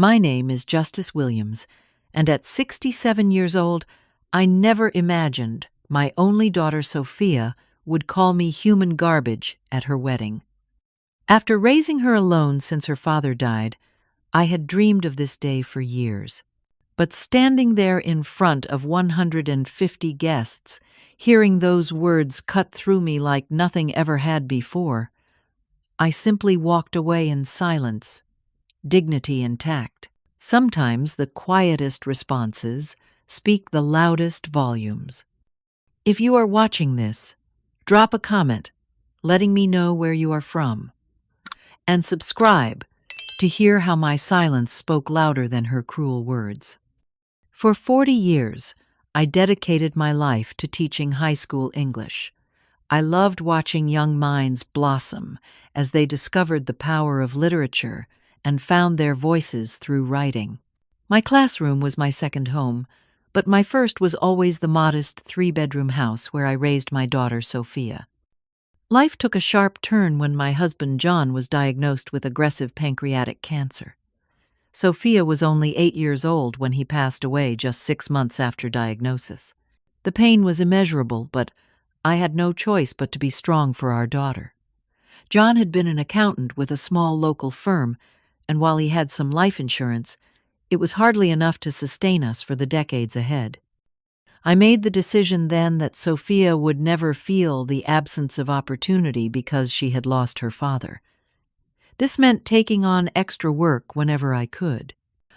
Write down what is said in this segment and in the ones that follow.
My name is Justice Williams, and at 67 years old, I never imagined my only daughter Sophia would call me human garbage at her wedding. After raising her alone since her father died, I had dreamed of this day for years. But standing there in front of 150 guests, hearing those words cut through me like nothing ever had before, I simply walked away in silence, dignity intact. Sometimes the quietest responses speak the loudest volumes. If you are watching this, drop a comment letting me know where you are from, and subscribe to hear how my silence spoke louder than her cruel words. For 40 years, I dedicated my life to teaching high school English. I loved watching young minds blossom as they discovered the power of literature and found their voices through writing. My classroom was my second home, but my first was always the modest 3-bedroom house where I raised my daughter Sophia. Life took a sharp turn when my husband John was diagnosed with aggressive pancreatic cancer. Sophia was only 8 years old when he passed away just 6 months after diagnosis. The pain was immeasurable, but I had no choice but to be strong for our daughter. John had been an accountant with a small local firm, and while he had some life insurance, it was hardly enough to sustain us for the decades ahead. I made the decision then that Sophia would never feel the absence of opportunity because she had lost her father. This meant taking on extra work whenever I could.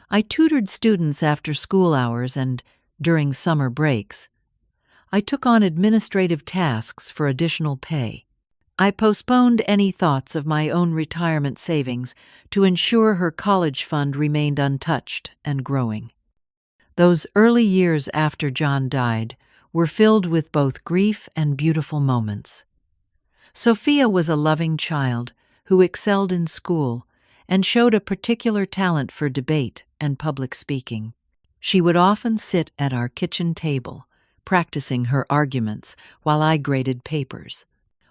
I tutored students after school hours and during summer breaks. I took on administrative tasks for additional pay. I postponed any thoughts of my own retirement savings to ensure her college fund remained untouched and growing. Those early years after John died were filled with both grief and beautiful moments. Sophia was a loving child who excelled in school and showed a particular talent for debate and public speaking. She would often sit at our kitchen table, practicing her arguments while I graded papers.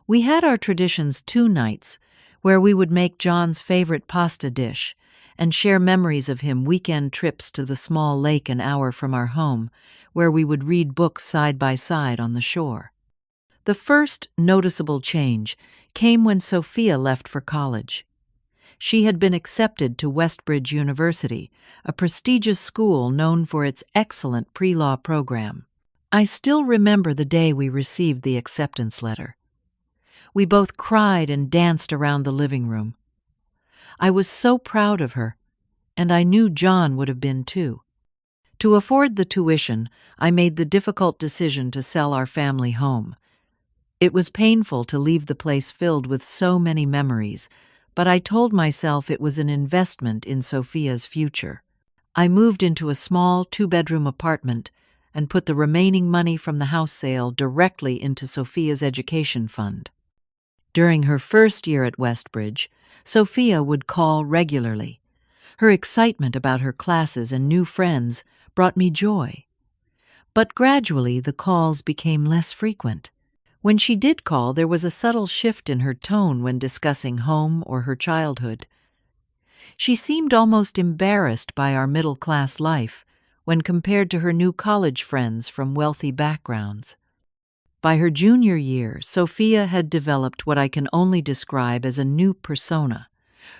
We had our traditions 2 nights, where we would make John's favorite pasta dish and share memories of him weekend trips to the small lake an hour from our home, where we would read books side by side on the shore. The first noticeable change came when Sophia left for college. She had been accepted to Westbridge University, a prestigious school known for its excellent pre-law program. I still remember the day we received the acceptance letter. We both cried and danced around the living room. I was so proud of her, and I knew John would have been too. To afford the tuition, I made the difficult decision to sell our family home. It was painful to leave the place filled with so many memories, but I told myself it was an investment in Sophia's future. I moved into a small 2-bedroom apartment and put the remaining money from the house sale directly into Sophia's education fund. During her first year at Westbridge, Sophia would call regularly. Her excitement about her classes and new friends brought me joy. But gradually the calls became less frequent. When she did call, there was a subtle shift in her tone when discussing home or her childhood. She seemed almost embarrassed by our middle-class life when compared to her new college friends from wealthy backgrounds. By her junior year, Sophia had developed what I can only describe as a new persona.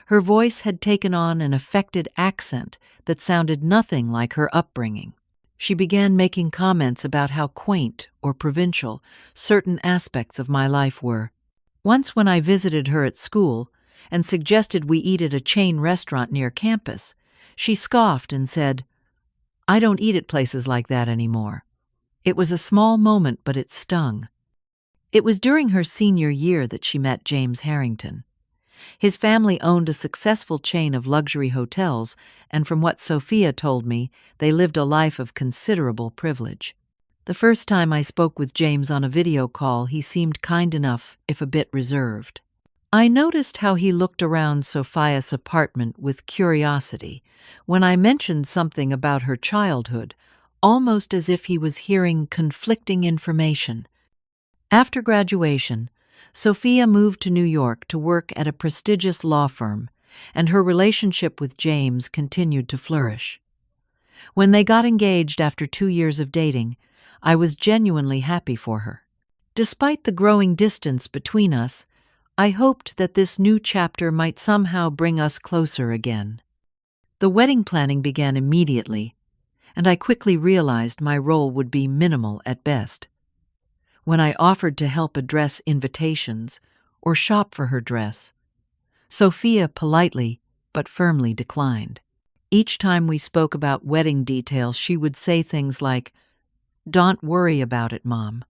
Her voice had taken on an affected accent that sounded nothing like her upbringing. She began making comments about how quaint or provincial certain aspects of my life were. Once when I visited her at school and suggested we eat at a chain restaurant near campus, she scoffed and said, "I don't eat at places like that anymore." It was a small moment, but it stung. It was during her senior year that she met James Harrington. His family owned a successful chain of luxury hotels, and from what Sophia told me, they lived a life of considerable privilege. The first time I spoke with James on a video call, he seemed kind enough, if a bit reserved. I noticed how he looked around Sophia's apartment with curiosity when I mentioned something about her childhood, almost as if he was hearing conflicting information. After graduation, Sophia moved to New York to work at a prestigious law firm, and her relationship with James continued to flourish. When they got engaged after 2 years of dating, I was genuinely happy for her. Despite the growing distance between us, I hoped that this new chapter might somehow bring us closer again. The wedding planning began immediately, and I quickly realized my role would be minimal at best. When I offered to help address invitations or shop for her dress, Sophia politely but firmly declined. Each time we spoke about wedding details, she would say things like, "Don't worry about it, Mom.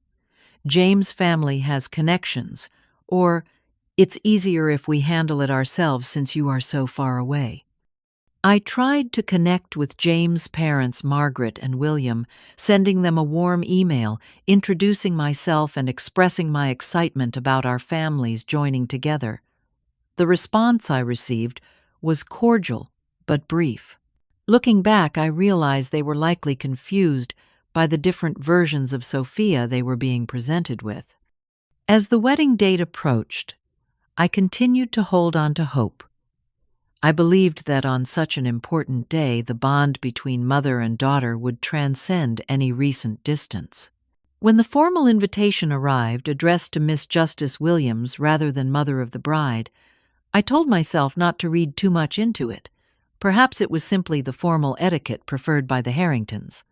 James' family has connections," or "It's easier if we handle it ourselves since you are so far away." I tried to connect with James' parents, Margaret and William, sending them a warm email, introducing myself and expressing my excitement about our families joining together. The response I received was cordial but brief. Looking back, I realized they were likely confused by the different versions of Sophia they were being presented with. As the wedding date approached, I continued to hold on to hope. I believed that on such an important day, the bond between mother and daughter would transcend any recent distance. When the formal invitation arrived, addressed to Miss Justice Williams rather than mother of the bride, I told myself not to read too much into it. Perhaps it was simply the formal etiquette preferred by the Harringtons.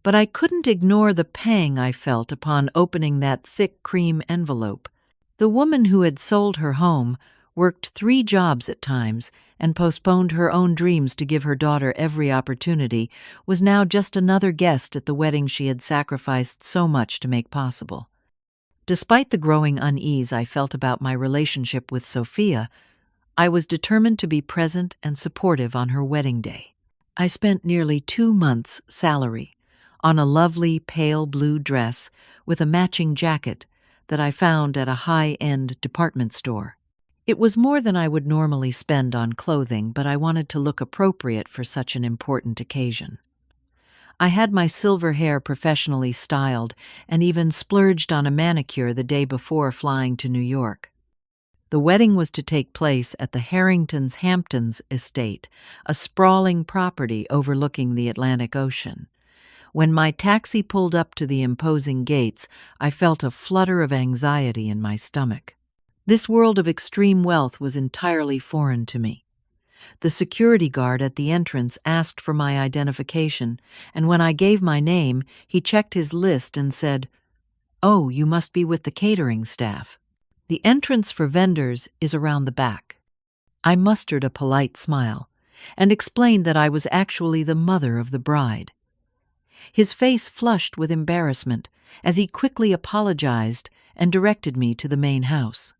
But I couldn't ignore the pang I felt upon opening that thick cream envelope. The woman who had sold her home, worked 3 jobs at times, and postponed her own dreams to give her daughter every opportunity, was now just another guest at the wedding she had sacrificed so much to make possible. Despite the growing unease I felt about my relationship with Sophia, I was determined to be present and supportive on her wedding day. I spent nearly 2 months' salary on a lovely pale blue dress with a matching jacket that I found at a high-end department store. It was more than I would normally spend on clothing, but I wanted to look appropriate for such an important occasion. I had my silver hair professionally styled and even splurged on a manicure the day before flying to New York. The wedding was to take place at the Harringtons' Hamptons estate, a sprawling property overlooking the Atlantic Ocean. When my taxi pulled up to the imposing gates, I felt a flutter of anxiety in my stomach. This world of extreme wealth was entirely foreign to me. The security guard at the entrance asked for my identification, and when I gave my name, he checked his list and said, "Oh, you must be with the catering staff. The entrance for vendors is around the back." I mustered a polite smile and explained that I was actually the mother of the bride. His face flushed with embarrassment as he quickly apologized and directed me to the main house.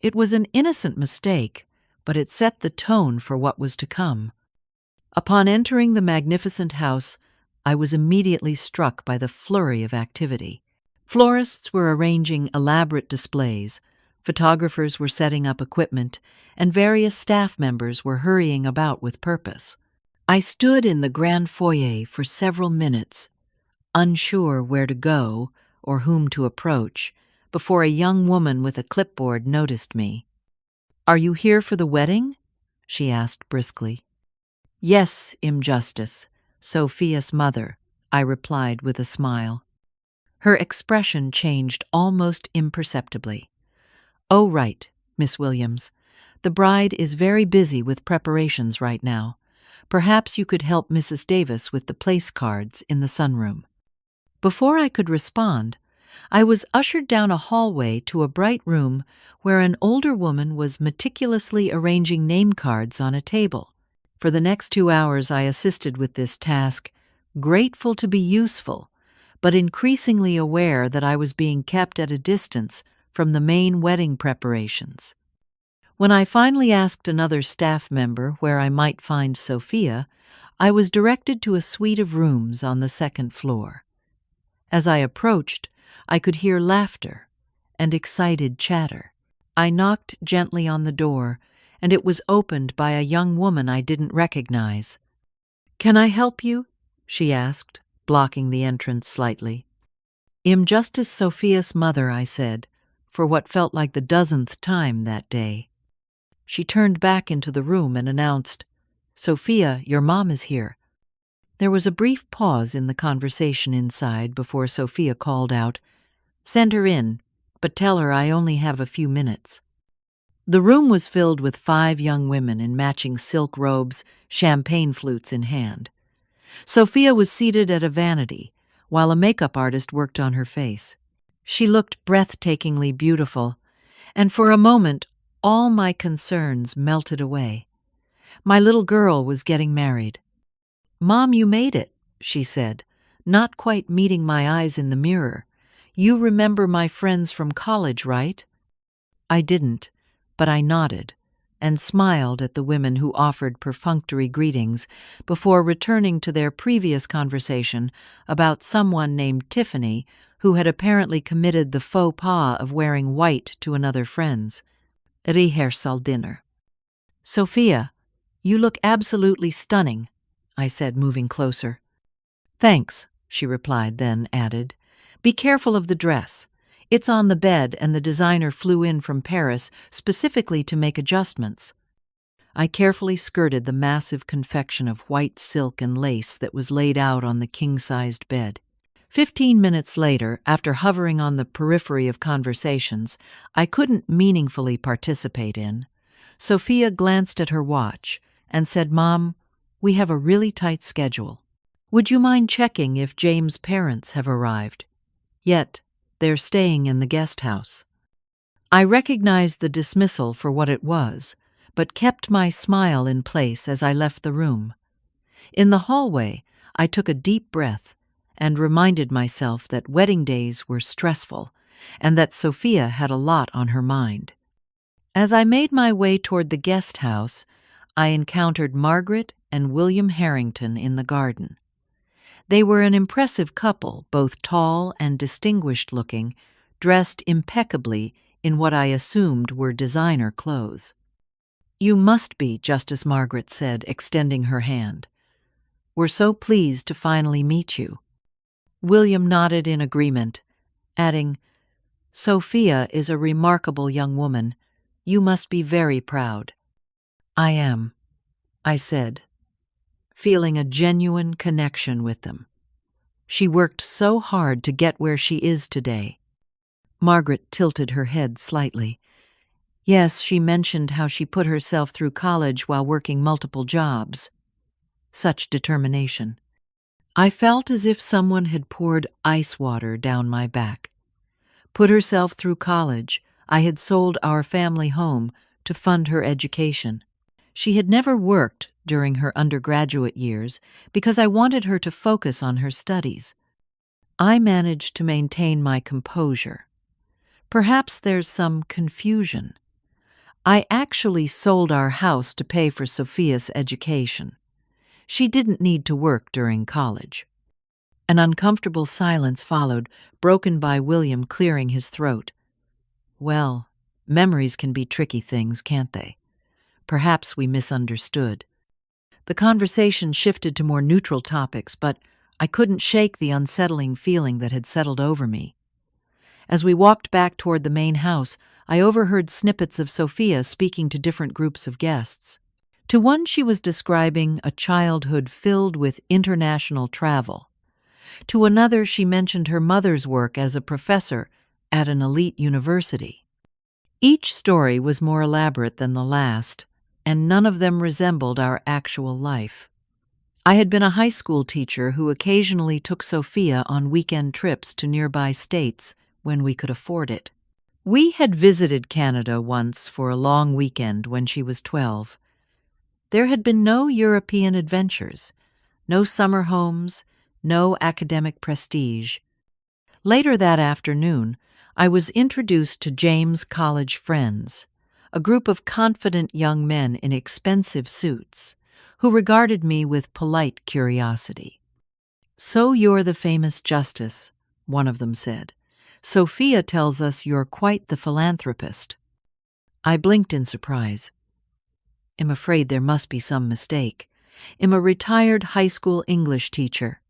It was an innocent mistake, but it set the tone for what was to come. Upon entering the magnificent house, I was immediately struck by the flurry of activity. Florists were arranging elaborate displays, photographers were setting up equipment, and various staff members were hurrying about with purpose. I stood in the grand foyer for several minutes, unsure where to go or whom to approach, before a young woman with a clipboard noticed me. "Are you here for the wedding?" she asked briskly. "Yes, Justice, Sophia's mother," I replied with a smile. Her expression changed almost imperceptibly. "Oh, right, Miss Williams. The bride is very busy with preparations right now. Perhaps you could help Mrs. Davis with the place cards in the sunroom." Before I could respond, I was ushered down a hallway to a bright room where an older woman was meticulously arranging name cards on a table. For the next 2 hours I assisted with this task, grateful to be useful, but increasingly aware that I was being kept at a distance from the main wedding preparations. When I finally asked another staff member where I might find Sophia, I was directed to a suite of rooms on the 2nd floor. As I approached, I could hear laughter and excited chatter. I knocked gently on the door, and it was opened by a young woman I didn't recognize. "Can I help you?" she asked, blocking the entrance slightly. "Justice Sophia's mother," I said, for what felt like the 10th time that day. She turned back into the room and announced, "Sophia, your mom is here." There was a brief pause in the conversation inside before Sophia called out, "Send her in, but tell her I only have a few minutes." The room was filled with 5 young women in matching silk robes, champagne flutes in hand. Sophia was seated at a vanity, while a makeup artist worked on her face. She looked breathtakingly beautiful, and for a moment all my concerns melted away. My little girl was getting married. "Mom, you made it," she said, not quite meeting my eyes in the mirror. "You remember my friends from college, right?" I didn't, but I nodded and smiled at the women who offered perfunctory greetings before returning to their previous conversation about someone named Tiffany who had apparently committed the faux pas of wearing white to another friend's rehearsal dinner. "Sophia, you look absolutely stunning," I said, moving closer. "Thanks," she replied, then added, "Be careful of the dress. It's on the bed and the designer flew in from Paris specifically to make adjustments." I carefully skirted the massive confection of white silk and lace that was laid out on the king-sized bed. 15 minutes later, after hovering on the periphery of conversations I couldn't meaningfully participate in, Sophia glanced at her watch and said, "Mom, we have a really tight schedule. Would you mind checking if James' parents have arrived? Yet, they're staying in the guest house." I recognized the dismissal for what it was, but kept my smile in place as I left the room. In the hallway, I took a deep breath and reminded myself that wedding days were stressful and that Sophia had a lot on her mind. As I made my way toward the guest house, I encountered Margaret and William Harrington in the garden. They were an impressive couple, both tall and distinguished-looking, dressed impeccably in what I assumed were designer clothes. "You must be," Justice Margaret said, extending her hand. "We're so pleased to finally meet you." William nodded in agreement, adding, "Sophia is a remarkable young woman. You must be very proud." "I am," I said, feeling a genuine connection with them. She worked so hard to get where she is today. Margaret tilted her head slightly. Yes, she mentioned how she put herself through college while working multiple jobs. Such determination. I felt as if someone had poured ice water down my back. Put herself through college, I had sold our family home to fund her education. She had never worked during her undergraduate years because I wanted her to focus on her studies. I managed to maintain my composure. Perhaps there's some confusion. I actually sold our house to pay for Sophia's education. She didn't need to work during college. An uncomfortable silence followed, broken by William clearing his throat. Well, memories can be tricky things, can't they? Perhaps we misunderstood. The conversation shifted to more neutral topics, but I couldn't shake the unsettling feeling that had settled over me. As we walked back toward the main house, I overheard snippets of Sophia speaking to different groups of guests. To one, she was describing a childhood filled with international travel. To another, she mentioned her mother's work as a professor at an elite university. Each story was more elaborate than the last, and none of them resembled our actual life. I had been a high school teacher who occasionally took Sophia on weekend trips to nearby states when we could afford it. We had visited Canada once for a long weekend when she was 12. There had been no European adventures, no summer homes, no academic prestige. Later that afternoon, I was introduced to James' college friends, a group of confident young men in expensive suits, who regarded me with polite curiosity. "So you're the famous justice," one of them said. "Sophia tells us you're quite the philanthropist." I blinked in surprise. "I'm afraid there must be some mistake. I'm a retired high school English teacher."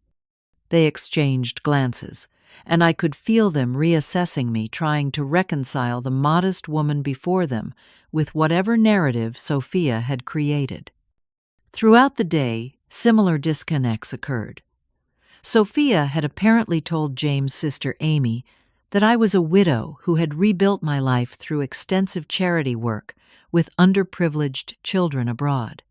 They exchanged glances, and I could feel them reassessing me, trying to reconcile the modest woman before them with whatever narrative Sophia had created. Throughout the day, similar disconnects occurred. Sophia had apparently told James' sister Amy that I was a widow who had rebuilt my life through extensive charity work with underprivileged children abroad.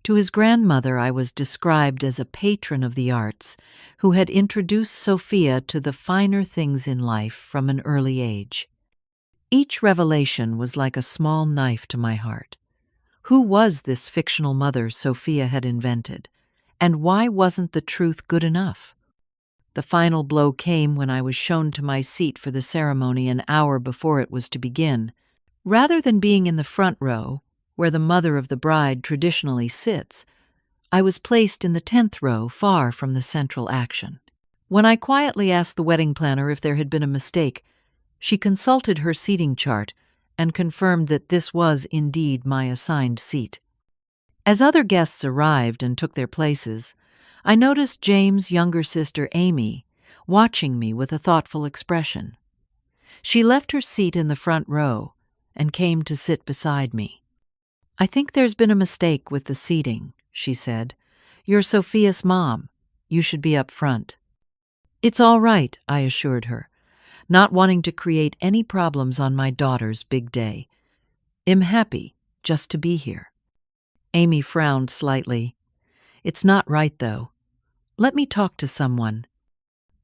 To his grandmother, I was described as a patron of the arts who had introduced Sophia to the finer things in life from an early age. Each revelation was like a small knife to my heart. Who was this fictional mother Sophia had invented, and why wasn't the truth good enough? The final blow came when I was shown to my seat for the ceremony an hour before it was to begin. Rather than being in the front row, where the mother of the bride traditionally sits, I was placed in the 10th row, far from the central action. When I quietly asked the wedding planner if there had been a mistake, she consulted her seating chart and confirmed that this was indeed my assigned seat. As other guests arrived and took their places, I noticed James' younger sister Amy watching me with a thoughtful expression. She left her seat in the front row and came to sit beside me. "I think there's been a mistake with the seating," she said. "You're Sophia's mom. You should be up front." "It's all right," I assured her, not wanting to create any problems on my daughter's big day. "I'm happy just to be here." Amy frowned slightly. "It's not right, though. Let me talk to someone."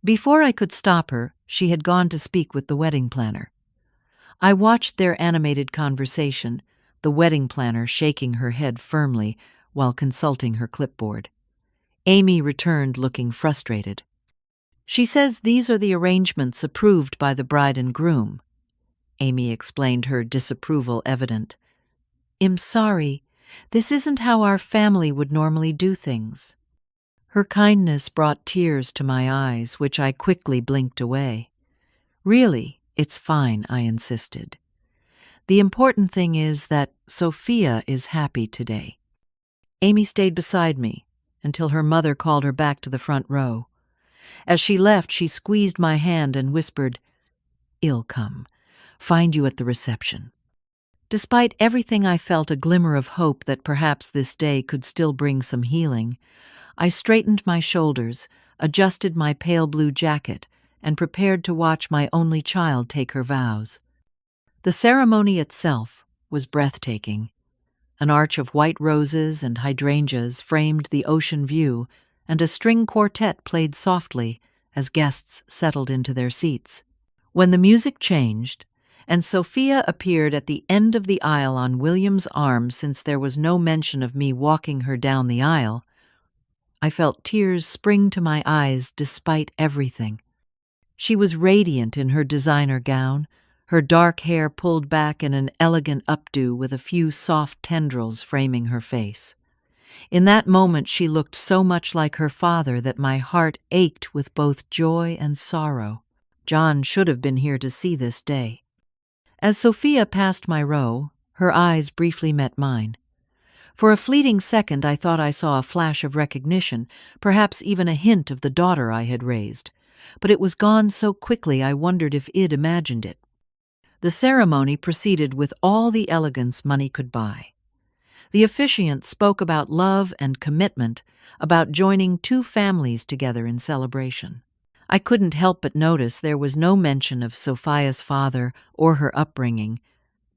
Before I could stop her, she had gone to speak with the wedding planner. I watched their animated conversation, the wedding planner shaking her head firmly while consulting her clipboard. Amy returned looking frustrated. "She says these are the arrangements approved by the bride and groom." Amy explained, her disapproval evident. "I'm sorry. This isn't how our family would normally do things." Her kindness brought tears to my eyes, which I quickly blinked away. "Really, it's fine," I insisted. "The important thing is that Sophia is happy today." Amy stayed beside me until her mother called her back to the front row. As she left, she squeezed my hand and whispered, "I'll come. Find you at the reception." Despite everything, I felt a glimmer of hope that perhaps this day could still bring some healing. I straightened my shoulders, adjusted my pale blue jacket, and prepared to watch my only child take her vows. The ceremony itself was breathtaking. An arch of white roses and hydrangeas framed the ocean view, and a string quartet played softly as guests settled into their seats. When the music changed, and Sophia appeared at the end of the aisle on William's arm, since there was no mention of me walking her down the aisle, I felt tears spring to my eyes despite everything. She was radiant in her designer gown, her dark hair pulled back in an elegant updo with a few soft tendrils framing her face. In that moment she looked so much like her father that my heart ached with both joy and sorrow. John should have been here to see this day. As Sophia passed my row, her eyes briefly met mine. For a fleeting second I thought I saw a flash of recognition, perhaps even a hint of the daughter I had raised, but it was gone so quickly I wondered if Id imagined it. The ceremony proceeded with all the elegance money could buy. The officiant spoke about love and commitment, about joining two families together in celebration. I couldn't help but notice there was no mention of Sophia's father or her upbringing,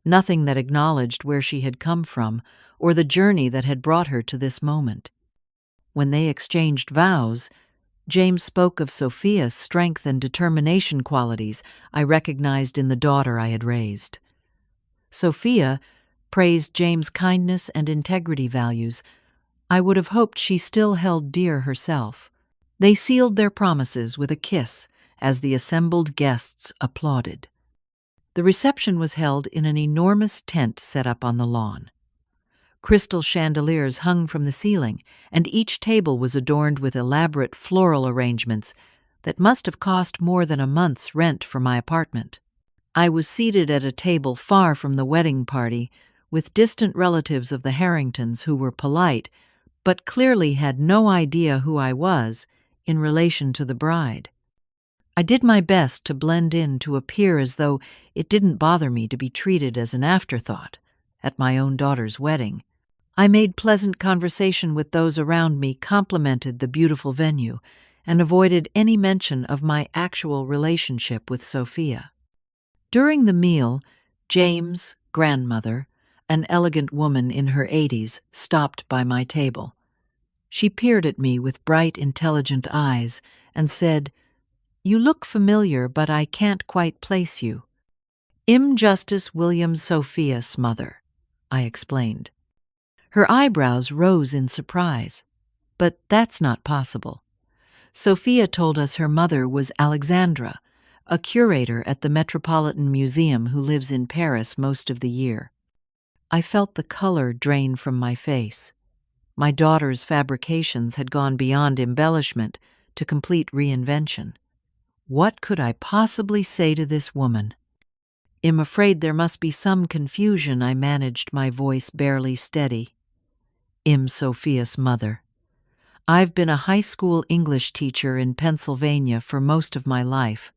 nothing that acknowledged where she had come from or the journey that had brought her to this moment. When they exchanged vows, James spoke of Sophia's strength and determination qualities I recognized in the daughter I had raised. Sophia praised James' kindness and integrity values I would have hoped she still held dear herself. They sealed their promises with a kiss as the assembled guests applauded. The reception was held in an enormous tent set up on the lawn. Crystal chandeliers hung from the ceiling, and each table was adorned with elaborate floral arrangements that must have cost more than a month's rent for my apartment. I was seated at a table far from the wedding party, with distant relatives of the Harringtons who were polite, but clearly had no idea who I was in relation to the bride. I did my best to blend in, to appear as though it didn't bother me to be treated as an afterthought at my own daughter's wedding. I made pleasant conversation with those around me, complimented the beautiful venue, and avoided any mention of my actual relationship with Sophia. During the meal, James' grandmother, an elegant woman in her 80s, stopped by my table. She peered at me with bright, intelligent eyes and said, "You look familiar, but I can't quite place you." "Justice Williams Sophia's mother," I explained. Her eyebrows rose in surprise. "But that's not possible. Sophia told us her mother was Alexandra, a curator at the Metropolitan Museum who lives in Paris most of the year." I felt the color drain from my face. My daughter's fabrications had gone beyond embellishment to complete reinvention. What could I possibly say to this woman? "I'm afraid there must be some confusion," I managed, my voice barely steady. Sophia's mother. I've been a high school English teacher in Pennsylvania for most of my life."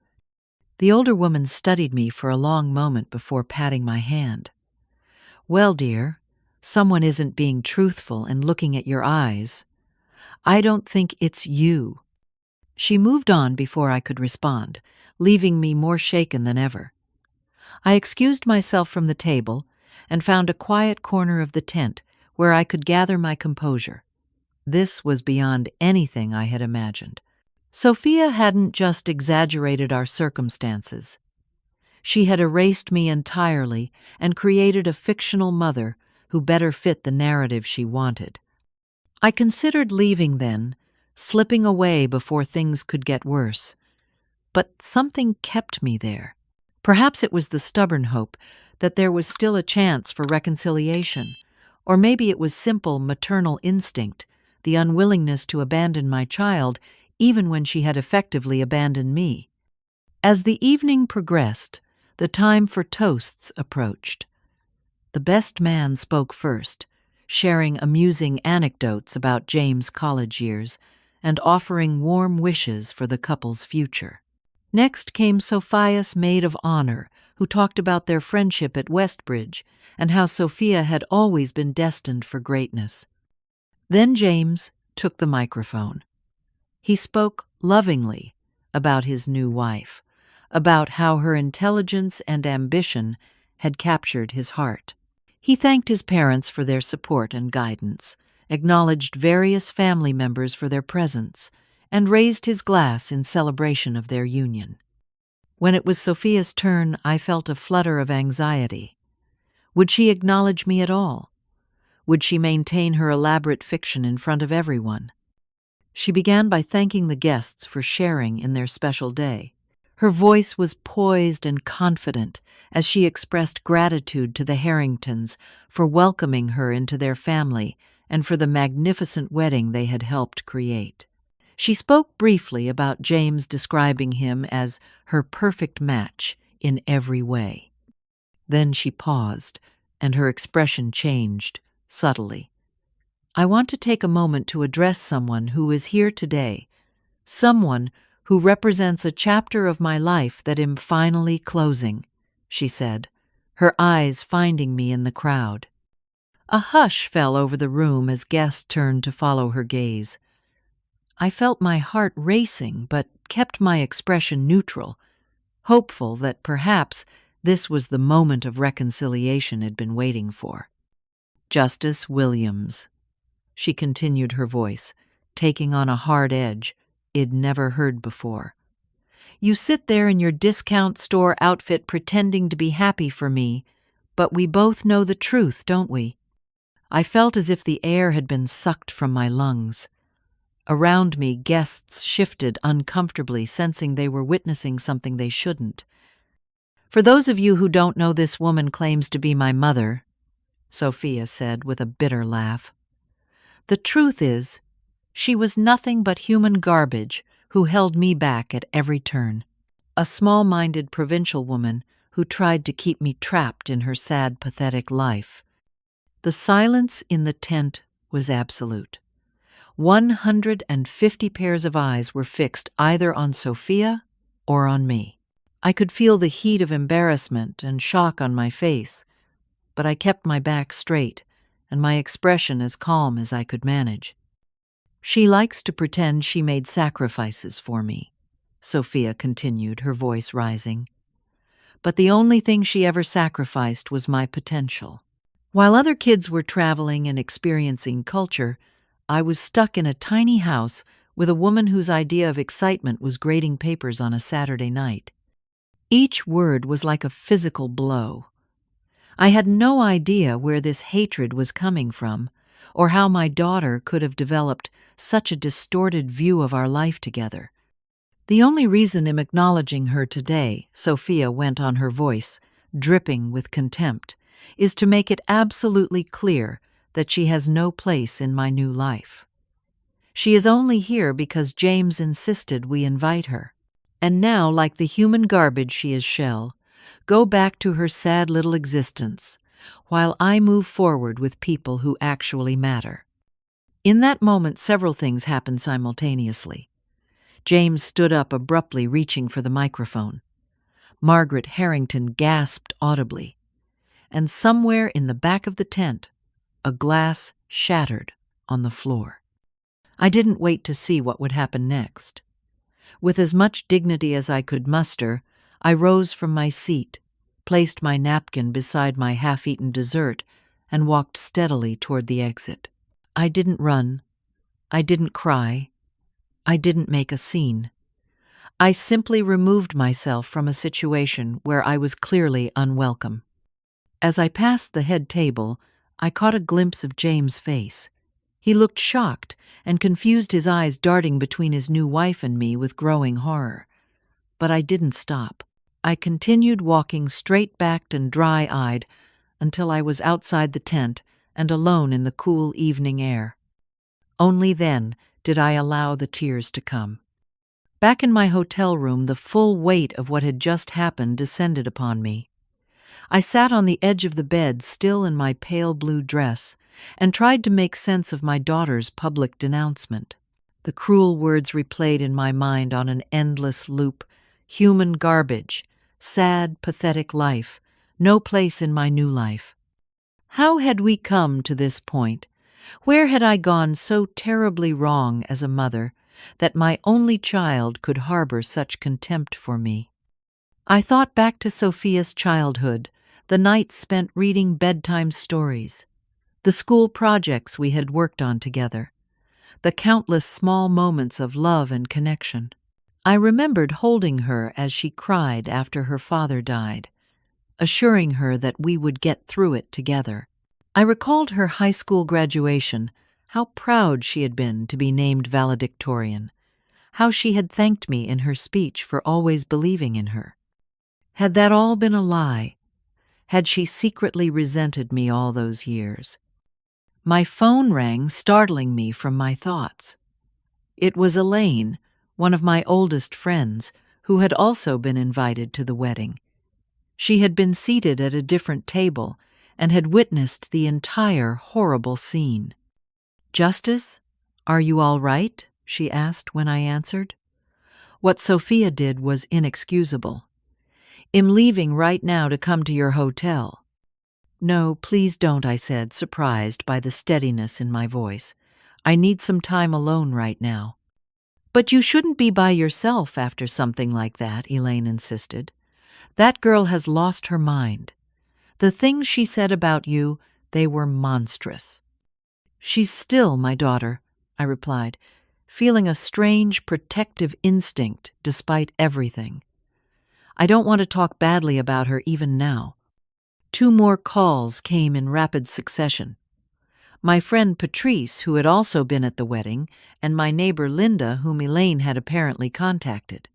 The older woman studied me for a long moment before patting my hand. "Well, dear, someone isn't being truthful and looking at your eyes. I don't think it's you." She moved on before I could respond, leaving me more shaken than ever. I excused myself from the table and found a quiet corner of the tent where I could gather my composure. This was beyond anything I had imagined. Sophia hadn't just exaggerated our circumstances. She had erased me entirely and created a fictional mother who better fit the narrative she wanted. I considered leaving then, slipping away before things could get worse. But something kept me there. Perhaps it was the stubborn hope that there was still a chance for reconciliation, or maybe it was simple maternal instinct, the unwillingness to abandon my child even when she had effectively abandoned me. As the evening progressed, the time for toasts approached. The best man spoke first, sharing amusing anecdotes about James' college years and offering warm wishes for the couple's future. Next came Sophia's maid of honor, who talked about their friendship at Westbridge and how Sophia had always been destined for greatness. Then James took the microphone. He spoke lovingly about his new wife, about how her intelligence and ambition had captured his heart. He thanked his parents for their support and guidance, acknowledged various family members for their presence, and raised his glass in celebration of their union. When it was Sophia's turn, I felt a flutter of anxiety. Would she acknowledge me at all? Would she maintain her elaborate fiction in front of everyone? She began by thanking the guests for sharing in their special day. Her voice was poised and confident as she expressed gratitude to the Harringtons for welcoming her into their family and for the magnificent wedding they had helped create. She spoke briefly about James, describing him as her perfect match in every way. Then she paused, and her expression changed subtly. "I want to take a moment to address someone who is here today, someone who represents a chapter of my life that I'm finally closing," she said, her eyes finding me in the crowd. A hush fell over the room as guests turned to follow her gaze. I felt my heart racing, but kept my expression neutral, hopeful that perhaps this was the moment of reconciliation I'd been waiting for. "Justice Williams," she continued, her voice taking on a hard edge I'd never heard before. "You sit there in your discount store outfit pretending to be happy for me, but we both know the truth, don't we?" I felt as if the air had been sucked from my lungs. Around me, guests shifted uncomfortably, sensing they were witnessing something they shouldn't. "For those of you who don't know, this woman claims to be my mother," Sophia said with a bitter laugh. "The truth is, she was nothing but human garbage who held me back at every turn. A small-minded provincial woman who tried to keep me trapped in her sad, pathetic life." The silence in the tent was absolute. 150 pairs of eyes were fixed either on Sophia or on me. I could feel the heat of embarrassment and shock on my face, but I kept my back straight and my expression as calm as I could manage. "She likes to pretend she made sacrifices for me," Sophia continued, her voice rising. "But the only thing she ever sacrificed was my potential. While other kids were traveling and experiencing culture, I was stuck in a tiny house with a woman whose idea of excitement was grading papers on a Saturday night." Each word was like a physical blow. I had no idea where this hatred was coming from, or how my daughter could have developed such a distorted view of our life together. "The only reason I'm acknowledging her today," Sophia went on, her voice dripping with contempt, "is to make it absolutely clear that she has no place in my new life. She is only here because James insisted we invite her. And now, like the human garbage she is, she'll go back to her sad little existence, while I move forward with people who actually matter." In that moment, several things happened simultaneously. James stood up abruptly, reaching for the microphone. Margaret Harrington gasped audibly. And somewhere in the back of the tent, a glass shattered on the floor. I didn't wait to see what would happen next. With as much dignity as I could muster, I rose from my seat, placed my napkin beside my half-eaten dessert, and walked steadily toward the exit. I didn't run. I didn't cry. I didn't make a scene. I simply removed myself from a situation where I was clearly unwelcome. As I passed the head table, I caught a glimpse of James' face. He looked shocked and confused, his eyes darting between his new wife and me with growing horror. But I didn't stop. I continued walking straight-backed and dry-eyed until I was outside the tent and alone in the cool evening air. Only then did I allow the tears to come. Back in my hotel room, the full weight of what had just happened descended upon me. I sat on the edge of the bed, still in my pale blue dress, and tried to make sense of my daughter's public denouncement. The cruel words replayed in my mind on an endless loop: human garbage, sad, pathetic life, no place in my new life. How had we come to this point? Where had I gone so terribly wrong as a mother that my only child could harbor such contempt for me? I thought back to Sophia's childhood, the nights spent reading bedtime stories, the school projects we had worked on together, the countless small moments of love and connection. I remembered holding her as she cried after her father died, assuring her that we would get through it together. I recalled her high school graduation, how proud she had been to be named valedictorian, how she had thanked me in her speech for always believing in her. Had that all been a lie? Had she secretly resented me all those years? My phone rang, startling me from my thoughts. It was Elaine, one of my oldest friends, who had also been invited to the wedding. She had been seated at a different table and had witnessed the entire horrible scene. "Justice, are you all right?" she asked when I answered. What Sophia did was inexcusable. "I'm leaving right now to come to your hotel." "No, please don't," I said, surprised by the steadiness in my voice. "I need some time alone right now." "But you shouldn't be by yourself after something like that," Elaine insisted. "That girl has lost her mind. The things she said about you, they were monstrous." "She's still my daughter," I replied, feeling a strange protective instinct despite everything. "I don't want to talk badly about her even now." 2 more calls came in rapid succession. My friend Patrice, who had also been at the wedding, and my neighbor Linda, whom Elaine had apparently contacted.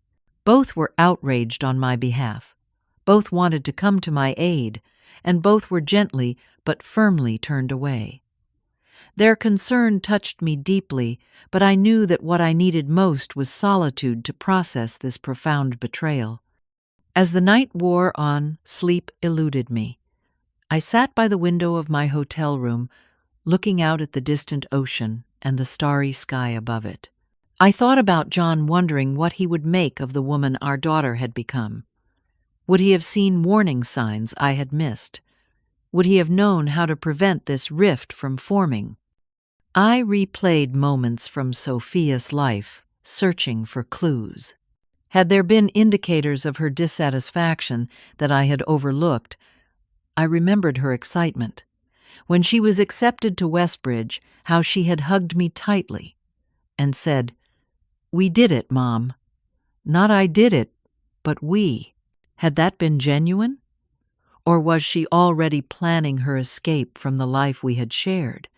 Both were outraged on my behalf. Both wanted to come to my aid, and both were gently but firmly turned away. Their concern touched me deeply, but I knew that what I needed most was solitude to process this profound betrayal. As the night wore on, sleep eluded me. I sat by the window of my hotel room, looking out at the distant ocean and the starry sky above it. I thought about John, wondering what he would make of the woman our daughter had become. Would he have seen warning signs I had missed? Would he have known how to prevent this rift from forming? I replayed moments from Sophia's life, searching for clues. Had there been indicators of her dissatisfaction that I had overlooked? I remembered her excitement. When she was accepted to Westbridge, how she had hugged me tightly and said, "We did it, Mom. Not I did it, but we." Had that been genuine? Or was she already planning her escape from the life we had shared?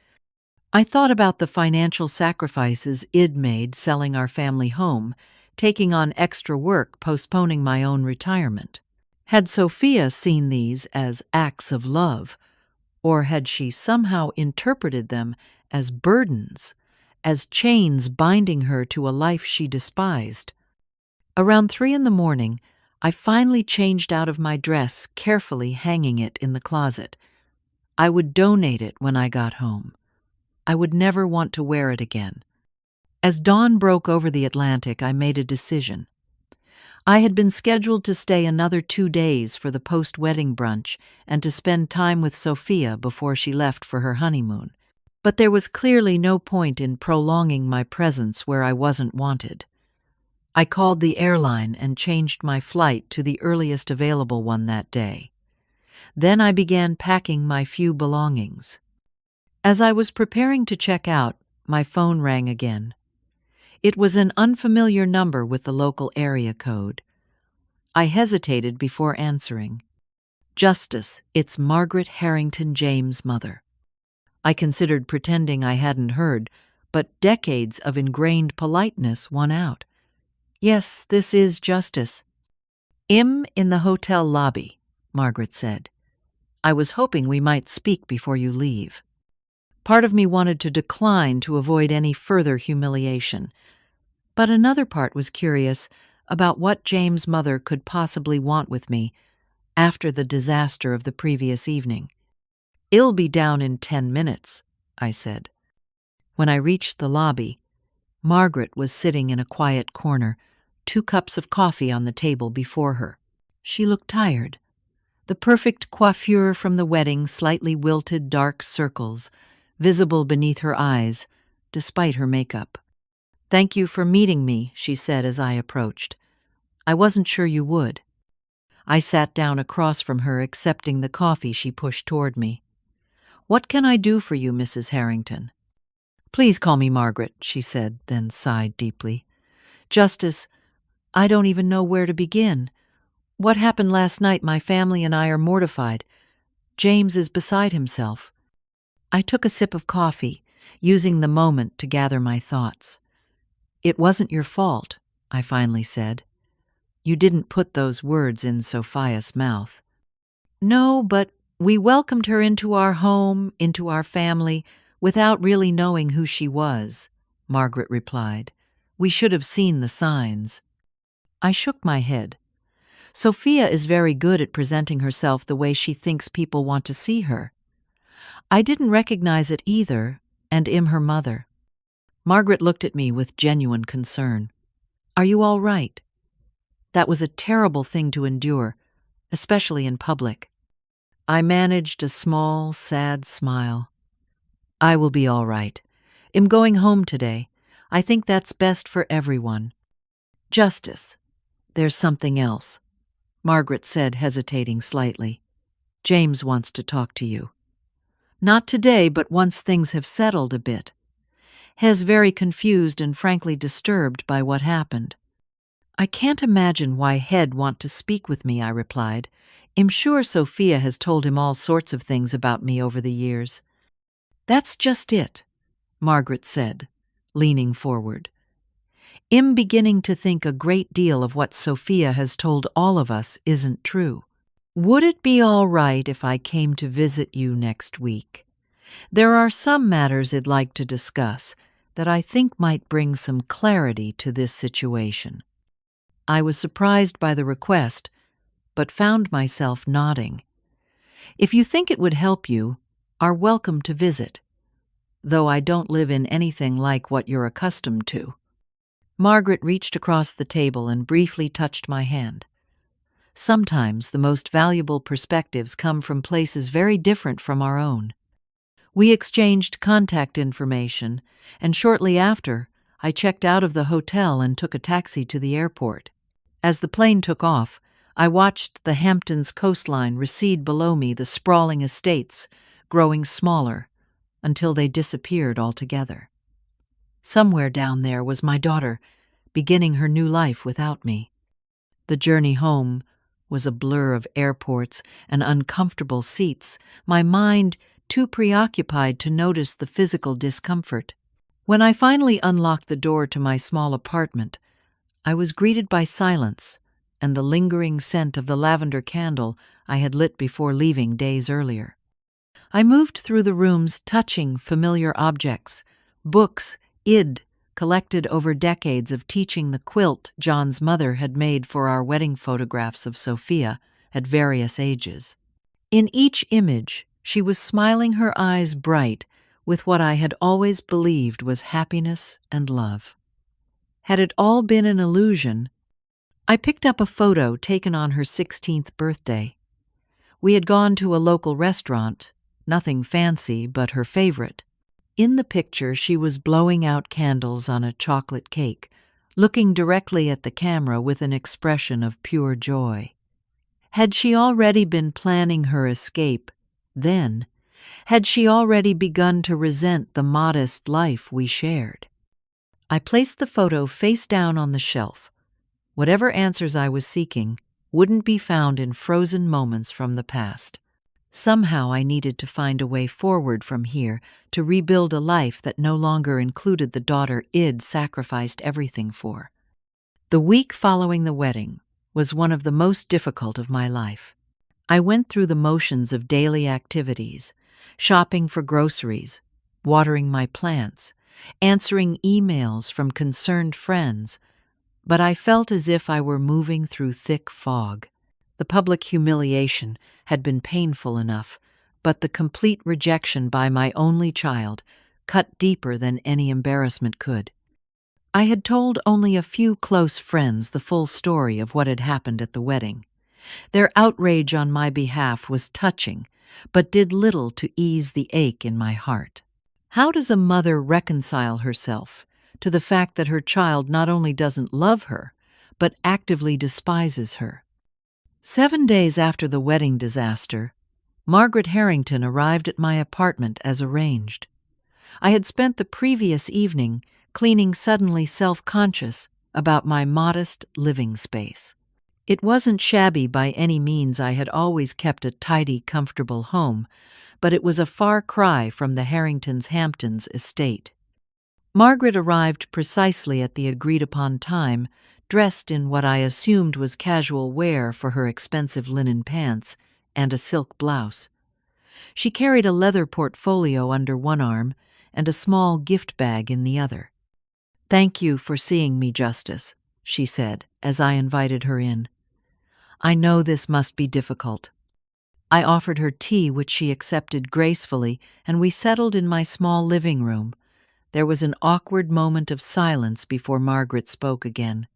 I thought about the financial sacrifices I'd made selling our family home, taking on extra work, postponing my own retirement. Had Sophia seen these as acts of love, or had she somehow interpreted them as burdens, as chains binding her to a life she despised? Around 3 in the morning, I finally changed out of my dress, carefully hanging it in the closet. I would donate it when I got home. I would never want to wear it again. As dawn broke over the Atlantic, I made a decision. I had been scheduled to stay another 2 days for the post-wedding brunch and to spend time with Sophia before she left for her honeymoon. But there was clearly no point in prolonging my presence where I wasn't wanted. I called the airline and changed my flight to the earliest available one that day. Then I began packing my few belongings. As I was preparing to check out, my phone rang again. It was an unfamiliar number with the local area code. I hesitated before answering. "Justice, it's Margaret Harrington James' mother." I considered pretending I hadn't heard, but decades of ingrained politeness won out. "Yes, this is Justice." "I'm in the hotel lobby," Margaret said. "I was hoping we might speak before you leave." Part of me wanted to decline to avoid any further humiliation, but another part was curious about what James' mother could possibly want with me after the disaster of the previous evening. "I'll be down in 10 minutes," I said. When I reached the lobby, Margaret was sitting in a quiet corner, 2 cups of coffee on the table before her. She looked tired. The perfect coiffure from the wedding, slightly wilted dark circles, visible beneath her eyes, despite her makeup. "Thank you for meeting me," she said as I approached. "I wasn't sure you would." I sat down across from her, accepting the coffee she pushed toward me. "What can I do for you, Mrs. Harrington?" "Please call me Margaret," she said, then sighed deeply. "Justice, I don't even know where to begin. What happened last night, my family and I are mortified. James is beside himself." I took a sip of coffee, using the moment to gather my thoughts. "It wasn't your fault," I finally said. "You didn't put those words in Sophia's mouth." "No, but we welcomed her into our home, into our family, without really knowing who she was," Margaret replied. "We should have seen the signs." I shook my head. Sophia is very good at presenting herself the way she thinks people want to see her. I didn't recognize it either, and am her mother. Margaret looked at me with genuine concern. "Are you all right? That was a terrible thing to endure, especially in public." I managed a small, sad smile. "I will be all right. I'm going home today. I think that's best for everyone." "Justice, there's something else," Margaret said, hesitating slightly. "James wants to talk to you. Not today, but once things have settled a bit. He's very confused and frankly disturbed by what happened." "I can't imagine why he'd want to speak with me," I replied. "I'm sure Sophia has told him all sorts of things about me over the years." "That's just it," Margaret said, leaning forward. "I'm beginning to think a great deal of what Sophia has told all of us isn't true. Would it be all right if I came to visit you next week? There are some matters I'd like to discuss that I think might bring some clarity to this situation." I was surprised by the request, but found myself nodding. "If you think it would help you, are welcome to visit, though I don't live in anything like what you're accustomed to." Margaret reached across the table and briefly touched my hand. Sometimes the most valuable perspectives come from places very different from our own. We exchanged contact information, and shortly after, I checked out of the hotel and took a taxi to the airport. As the plane took off, I watched the Hamptons coastline recede below me, the sprawling estates growing smaller until they disappeared altogether. Somewhere down there was my daughter, beginning her new life without me. The journey home was a blur of airports and uncomfortable seats, my mind too preoccupied to notice the physical discomfort. When I finally unlocked the door to my small apartment, I was greeted by silence and the lingering scent of the lavender candle I had lit before leaving days earlier. I moved through the rooms, touching familiar objects, books I'd collected over decades of teaching the quilt John's mother had made for our wedding photographs of Sophia at various ages. In each image, she was smiling, her eyes bright with what I had always believed was happiness and love. Had it all been an illusion? I picked up a photo taken on her 16th birthday. We had gone to a local restaurant, nothing fancy but her favorite. In the picture, she was blowing out candles on a chocolate cake, looking directly at the camera with an expression of pure joy. Had she already been planning her escape then? Had she already begun to resent the modest life we shared? I placed the photo face down on the shelf. Whatever answers I was seeking wouldn't be found in frozen moments from the past. Somehow I needed to find a way forward from here to rebuild a life that no longer included the daughter I'd sacrificed everything for. The week following the wedding was one of the most difficult of my life. I went through the motions of daily activities, shopping for groceries, watering my plants, answering emails from concerned friends, but I felt as if I were moving through thick fog. The public humiliation had been painful enough, but the complete rejection by my only child cut deeper than any embarrassment could. I had told only a few close friends the full story of what had happened at the wedding. Their outrage on my behalf was touching, but did little to ease the ache in my heart. How does a mother reconcile herself to the fact that her child not only doesn't love her, but actively despises her? 7 days after the wedding disaster, Margaret Harrington arrived at my apartment as arranged. I had spent the previous evening cleaning, suddenly self-conscious about my modest living space. It wasn't shabby by any means. I had always kept a tidy, comfortable home, but it was a far cry from the Harringtons' Hamptons estate. Margaret arrived precisely at the agreed-upon time, dressed in what I assumed was casual wear for her expensive linen pants and a silk blouse. She carried a leather portfolio under one arm and a small gift bag in the other. "Thank you for seeing me, Justice," she said as I invited her in. "I know this must be difficult." I offered her tea, which she accepted gracefully, and we settled in my small living room. There was an awkward moment of silence before Margaret spoke again.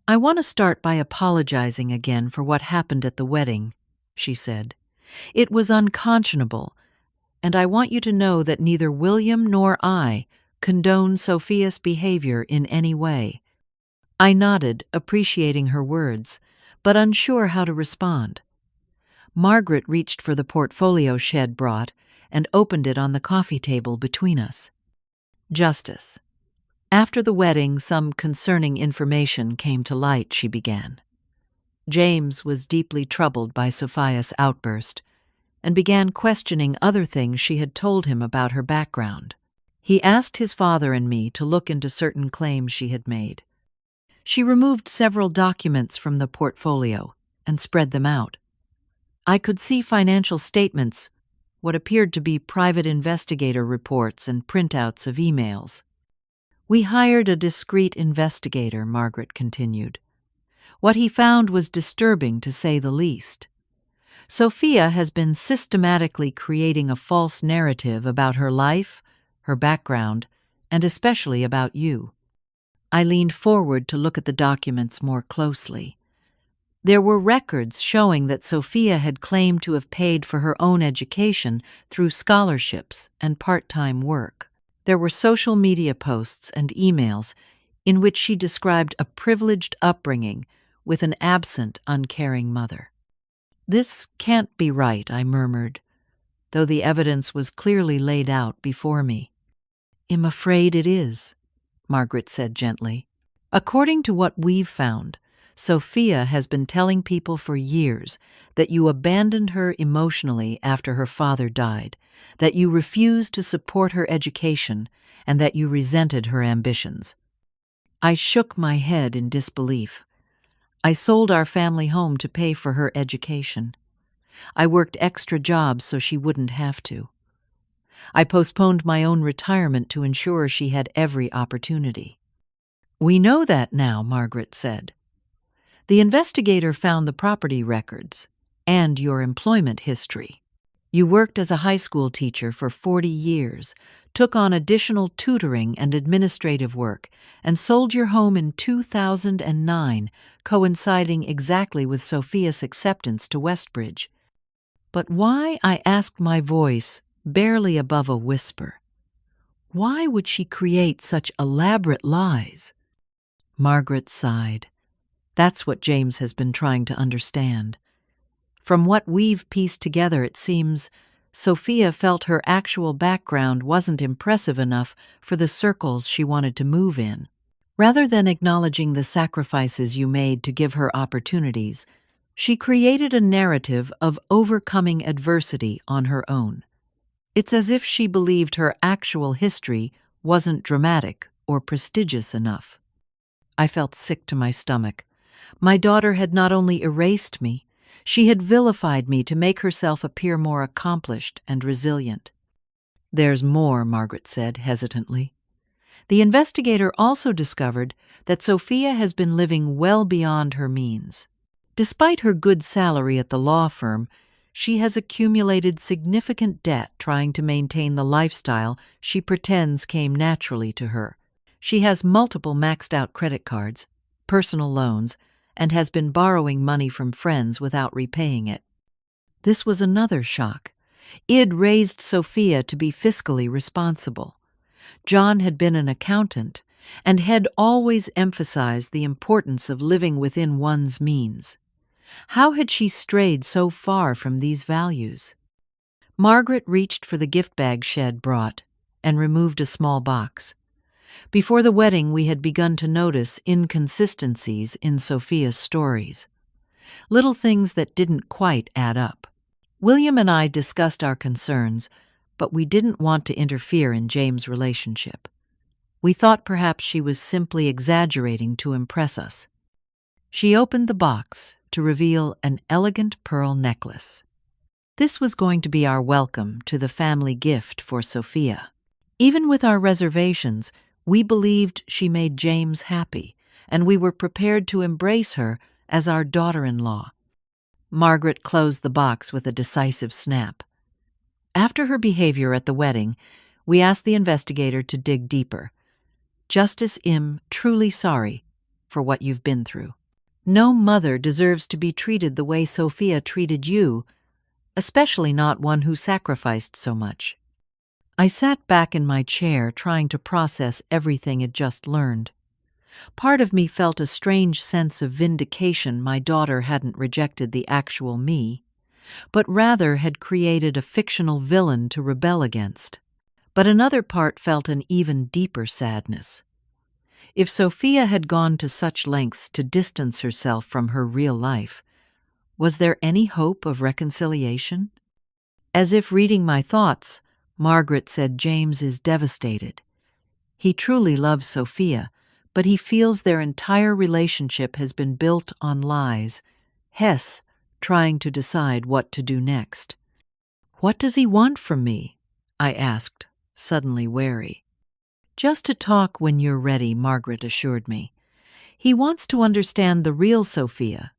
"I want to start by apologizing again for what happened at the wedding," she said. "It was unconscionable, and I want you to know that neither William nor I condone Sophia's behavior in any way." I nodded, appreciating her words, but unsure how to respond. Margaret reached for the portfolio she had brought and opened it on the coffee table between us. "Justice, after the wedding, some concerning information came to light," she began. James was deeply troubled by Sophia's outburst and began questioning other things she had told him about her background. He asked his father and me to look into certain claims she had made. She removed several documents from the portfolio and spread them out. I could see financial statements, what appeared to be private investigator reports, and printouts of emails. "We hired a discreet investigator," Margaret continued. "What he found was disturbing, to say the least. Sophia has been systematically creating a false narrative about her life, her background, and especially about you. I leaned forward to look at the documents more closely. There were records showing that Sophia had claimed to have paid for her own education through scholarships and part-time work. There were social media posts and emails in which she described a privileged upbringing with an absent, uncaring mother. "This can't be right," I murmured, though the evidence was clearly laid out before me. "I'm afraid it is," Margaret said gently. "According to what we've found, Sophia has been telling people for years that you abandoned her emotionally after her father died, that you refused to support her education, and that you resented her ambitions." I shook my head in disbelief. "I sold our family home to pay for her education. I worked extra jobs so she wouldn't have to. I postponed my own retirement to ensure she had every opportunity." "We know that now," Margaret said. "The investigator found the property records and your employment history. You worked as a high school teacher for 40 years, took on additional tutoring and administrative work, and sold your home in 2009, coinciding exactly with Sophia's acceptance to Westbridge. But why?" I asked, my voice barely above a whisper. "Why would she create such elaborate lies?" Margaret sighed. "That's what James has been trying to understand. From what we've pieced together, it seems Sophia felt her actual background wasn't impressive enough for the circles she wanted to move in. Rather than acknowledging the sacrifices you made to give her opportunities, she created a narrative of overcoming adversity on her own. It's as if she believed her actual history wasn't dramatic or prestigious enough." I felt sick to my stomach. My daughter had not only erased me, she had vilified me to make herself appear more accomplished and resilient. "There's more," Margaret said hesitantly. "The investigator also discovered that Sophia has been living well beyond her means. Despite her good salary at the law firm, she has accumulated significant debt trying to maintain the lifestyle she pretends came naturally to her. She has multiple maxed-out credit cards, personal loans, and has been borrowing money from friends without repaying it." This was another shock. Id raised Sophia to be fiscally responsible. John had been an accountant and had always emphasized the importance of living within one's means. How had she strayed so far from these values? Margaret reached for the gift bag Shed brought and removed a small box. Before the wedding, we had begun to notice inconsistencies in Sophia's stories. Little things that didn't quite add up. William and I discussed our concerns, but we didn't want to interfere in James' relationship. We thought perhaps she was simply exaggerating to impress us. She opened the box to reveal an elegant pearl necklace. This was going to be our welcome to the family gift for Sophia. Even with our reservations, we believed she made James happy, and we were prepared to embrace her as our daughter-in-law. Margaret closed the box with a decisive snap. After her behavior at the wedding, we asked the investigator to dig deeper. "Justice, I'm truly sorry for what you've been through. No mother deserves to be treated the way Sophia treated you, especially not one who sacrificed so much." I sat back in my chair, trying to process everything I'd just learned. Part of me felt a strange sense of vindication my daughter hadn't rejected the actual me, but rather had created a fictional villain to rebel against. But another part felt an even deeper sadness. If Sophia had gone to such lengths to distance herself from her real life, was there any hope of reconciliation? As if reading my thoughts, Margaret said James is devastated. He truly loves Sophia, but he feels their entire relationship has been built on lies, Hess trying to decide what to do next. "What does he want from me?" I asked, suddenly wary. "Just to talk when you're ready," Margaret assured me. "He wants to understand the real Sophia,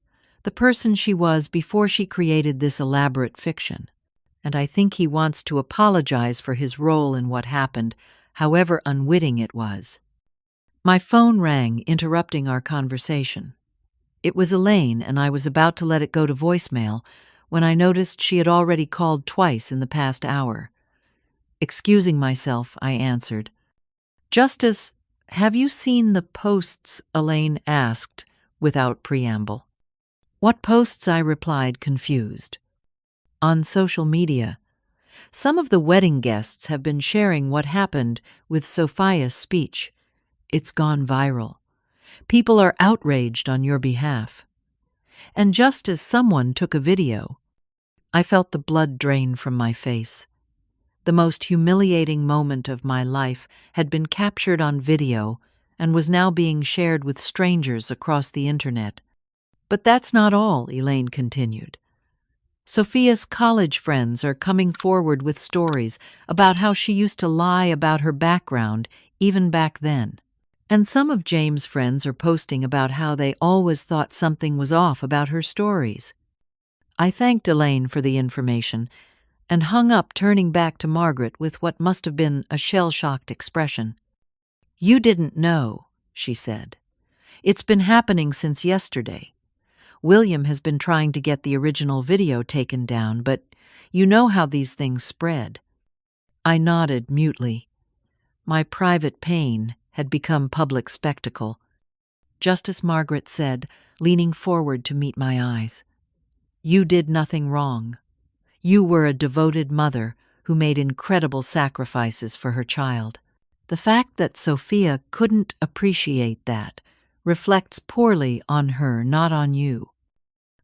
the person she was before she created this elaborate fiction. And I think he wants to apologize for his role in what happened, however unwitting it was." My phone rang, interrupting our conversation. It was Elaine, and I was about to let it go to voicemail when I noticed she had already called twice in the past hour. Excusing myself, I answered. "Justice, have you seen the posts?" Elaine asked, without preamble. "What posts?" I replied, confused. "On social media. Some of the wedding guests have been sharing what happened with Sophia's speech. It's gone viral. People are outraged on your behalf. And just as someone took a video, I felt the blood drain from my face. The most humiliating moment of my life had been captured on video and was now being shared with strangers across the internet. But that's not all, Elaine continued. Sophia's college friends are coming forward with stories about how she used to lie about her background even back then. And some of James' friends are posting about how they always thought something was off about her stories. I thanked Elaine for the information and hung up, turning back to Margaret with what must have been a shell-shocked expression. "You didn't know," she said. "It's been happening since yesterday. William has been trying to get the original video taken down, but you know how these things spread." I nodded mutely. My private pain had become public spectacle. Justice, Margaret said, leaning forward to meet my eyes. "You did nothing wrong. You were a devoted mother who made incredible sacrifices for her child. The fact that Sophia couldn't appreciate that reflects poorly on her, not on you.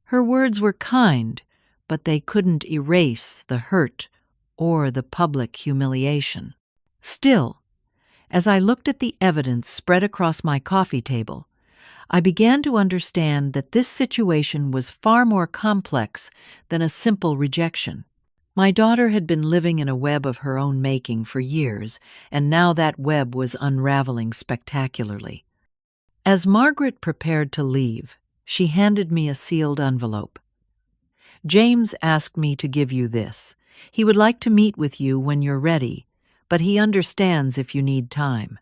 Her words were kind, but they couldn't erase the hurt or the public humiliation. Still, as I looked at the evidence spread across my coffee table, I began to understand that this situation was far more complex than a simple rejection. My daughter had been living in a web of her own making for years, and now that web was unraveling spectacularly. As Margaret prepared to leave, she handed me a sealed envelope. "James asked me to give you this. He would like to meet with you when you're ready, but he understands if you need time."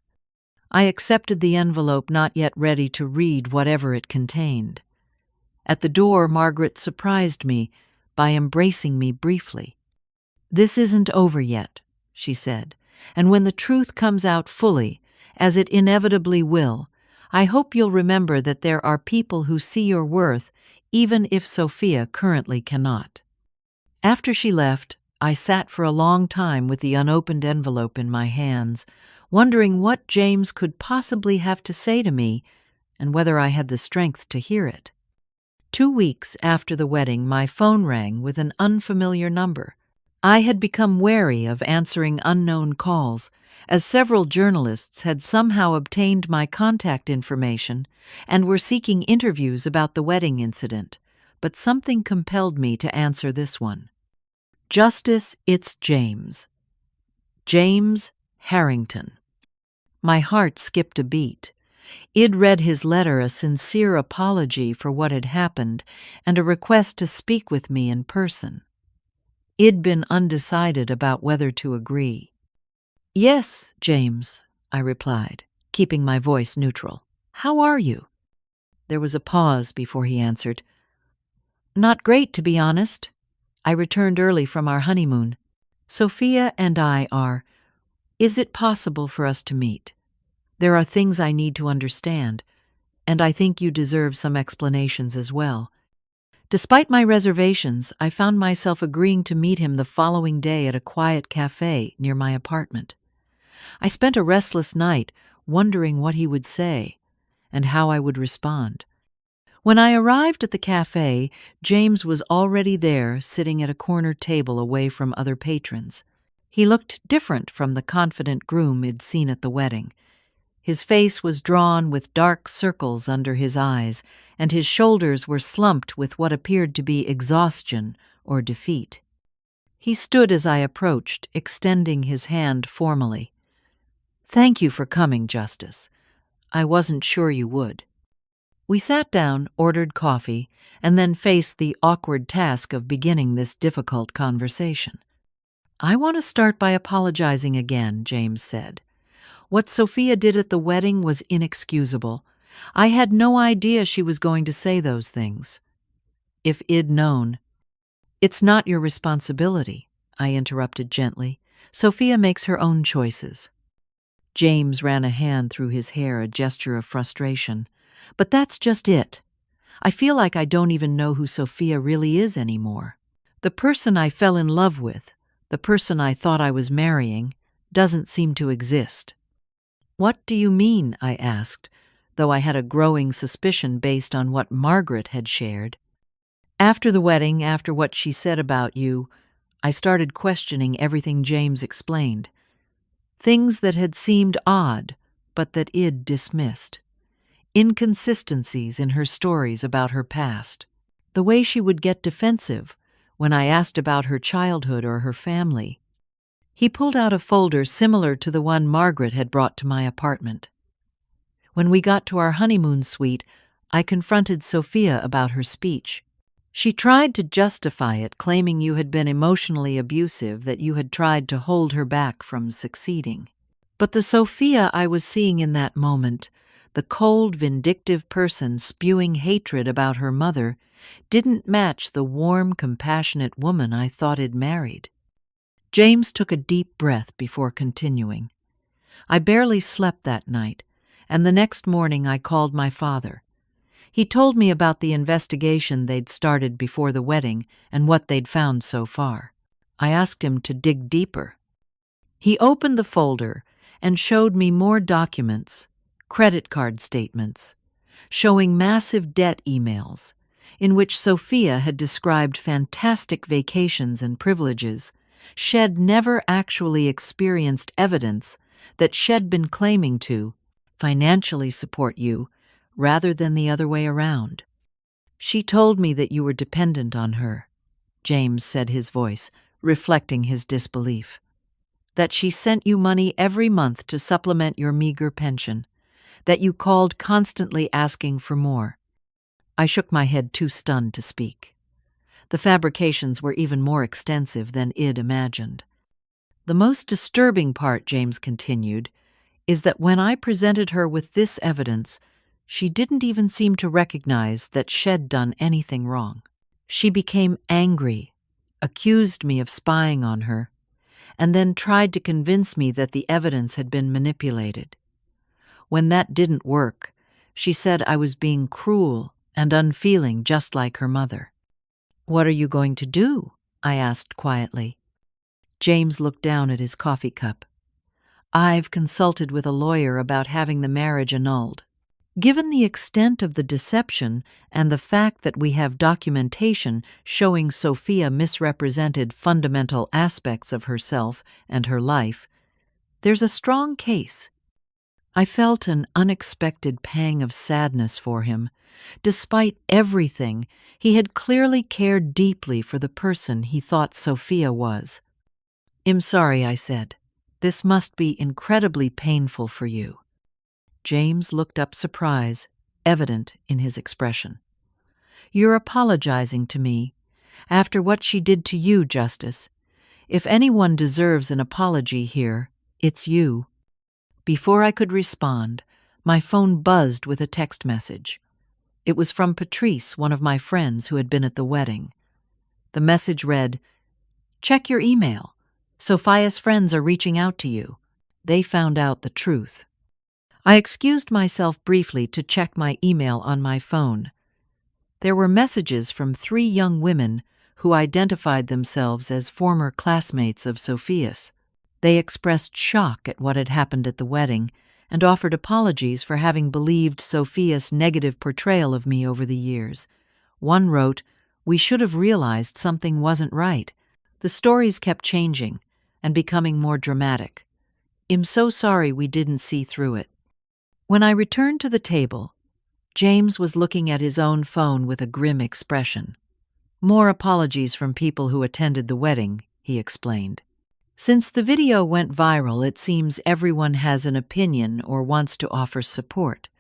I accepted the envelope, not yet ready to read whatever it contained. At the door, Margaret surprised me by embracing me briefly. "This isn't over yet," she said, "and when the truth comes out fully, as it inevitably will, I hope you'll remember that there are people who see your worth, even if Sophia currently cannot." After she left, I sat for a long time with the unopened envelope in my hands, wondering what James could possibly have to say to me and whether I had the strength to hear it. 2 weeks after the wedding, my phone rang with an unfamiliar number. I had become wary of answering unknown calls, as several journalists had somehow obtained my contact information and were seeking interviews about the wedding incident, but something compelled me to answer this one. "Justice, it's James. James Harrington." My heart skipped a beat. I'd read his letter, a sincere apology for what had happened and a request to speak with me in person. I'd been undecided about whether to agree. "Yes, James," I replied, keeping my voice neutral. "How are you?" There was a pause before he answered. "Not great, to be honest. I returned early from our honeymoon. Sophia and I are. Is it possible for us to meet? There are things I need to understand, and I think you deserve some explanations as well." Despite my reservations, I found myself agreeing to meet him the following day at a quiet cafe near my apartment. I spent a restless night wondering what he would say and how I would respond. When I arrived at the cafe, James was already there, sitting at a corner table away from other patrons. He looked different from the confident groom I'd seen at the wedding. His face was drawn with dark circles under his eyes, and his shoulders were slumped with what appeared to be exhaustion or defeat. He stood as I approached, extending his hand formally. "Thank you for coming, Justice. I wasn't sure you would." We sat down, ordered coffee, and then faced the awkward task of beginning this difficult conversation. "I want to start by apologizing again," James said. What Sophia did at the wedding was inexcusable. I had no idea she was going to say those things. If I'd known. It's not your responsibility, I interrupted gently. Sophia makes her own choices. James ran a hand through his hair, a gesture of frustration. But that's just it. I feel like I don't even know who Sophia really is anymore. The person I fell in love with, the person I thought I was marrying, doesn't seem to exist. What do you mean? I asked, though I had a growing suspicion based on what Margaret had shared. After the wedding, after what she said about you, I started questioning everything James explained. Things that had seemed odd, but that I'd dismissed. Inconsistencies in her stories about her past. The way she would get defensive when I asked about her childhood or her family. He pulled out a folder similar to the one Margaret had brought to my apartment. When we got to our honeymoon suite, I confronted Sophia about her speech. She tried to justify it, claiming you had been emotionally abusive, that you had tried to hold her back from succeeding. But the Sophia I was seeing in that moment, the cold, vindictive person spewing hatred about her mother, didn't match the warm, compassionate woman I thought I'd married. James took a deep breath before continuing. I barely slept that night, and the next morning I called my father. He told me about the investigation they'd started before the wedding and what they'd found so far. I asked him to dig deeper. He opened the folder and showed me more documents, credit card statements, showing massive debt emails, in which Sophia had described fantastic vacations and privileges. Shed never actually experienced evidence that she'd been claiming to financially support you rather than the other way around. She told me that you were dependent on her, James said, his voice reflecting his disbelief. That she sent you money every month to supplement your meager pension, that you called constantly asking for more. I shook my head, too stunned to speak. The fabrications were even more extensive than I'd imagined. The most disturbing part, James continued, is that when I presented her with this evidence, she didn't even seem to recognize that she'd done anything wrong. She became angry, accused me of spying on her, and then tried to convince me that the evidence had been manipulated. When that didn't work, she said I was being cruel and unfeeling, just like her mother. What are you going to do? I asked quietly. James looked down at his coffee cup. I've consulted with a lawyer about having the marriage annulled. Given the extent of the deception and the fact that we have documentation showing Sophia misrepresented fundamental aspects of herself and her life, there's a strong case. I felt an unexpected pang of sadness for him. Despite everything, he had clearly cared deeply for the person he thought Sophia was. I'm sorry, I said. This must be incredibly painful for you. James looked up, surprise evident in his expression. You're apologizing to me. After what she did to you, Justice. If anyone deserves an apology here, it's you. Before I could respond, my phone buzzed with a text message. It was from Patrice, one of my friends who had been at the wedding. The message read, "Check your email. Sophia's friends are reaching out to you. They found out the truth." I excused myself briefly to check my email on my phone. There were messages from 3 young women who identified themselves as former classmates of Sophia's. They expressed shock at what had happened at the wedding and offered apologies for having believed Sophia's negative portrayal of me over the years. One wrote, "We should have realized something wasn't right. The stories kept changing and becoming more dramatic. I'm so sorry we didn't see through it." When I returned to the table, James was looking at his own phone with a grim expression. "More apologies from people who attended the wedding," he explained. "Since the video went viral, it seems everyone has an opinion or wants to offer support.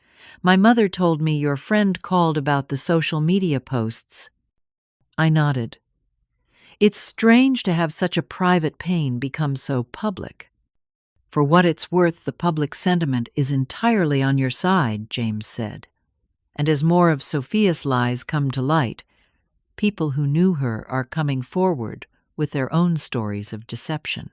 My mother told me your friend called about the social media posts." I nodded. It's strange to have such a private pain become so public. For what it's worth, the public sentiment is entirely on your side, James said. And as more of Sophia's lies come to light, people who knew her are coming forward with their own stories of deception.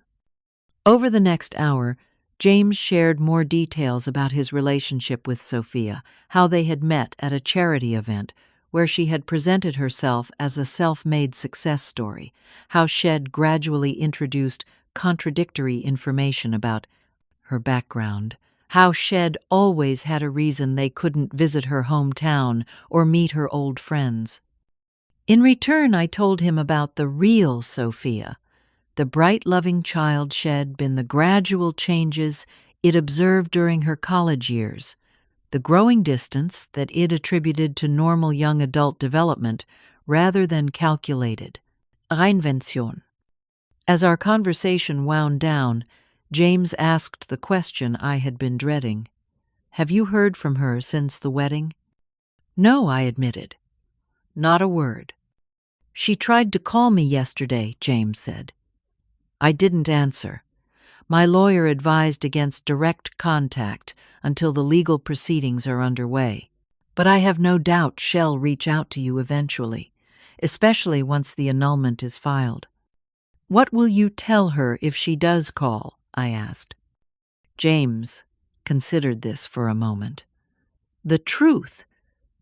Over the next hour, James shared more details about his relationship with Sophia, how they had met at a charity event where she had presented herself as a self-made success story, how Shed gradually introduced contradictory information about her background, how Shed always had a reason they couldn't visit her hometown or meet her old friends. In return, I told him about the real Sophia, the bright, loving child Shed been, the gradual changes it observed during her college years, the growing distance that it attributed to normal young adult development rather than calculated Reinvention. As our conversation wound down, James asked the question I had been dreading. "Have you heard from her since the wedding?" "No," I admitted. "Not a word." "She tried to call me yesterday," James said. I didn't answer. My lawyer advised against direct contact until the legal proceedings are underway. But I have no doubt she'll reach out to you eventually, especially once the annulment is filed. "What will you tell her if she does call?" I asked. James considered this for a moment. "The truth,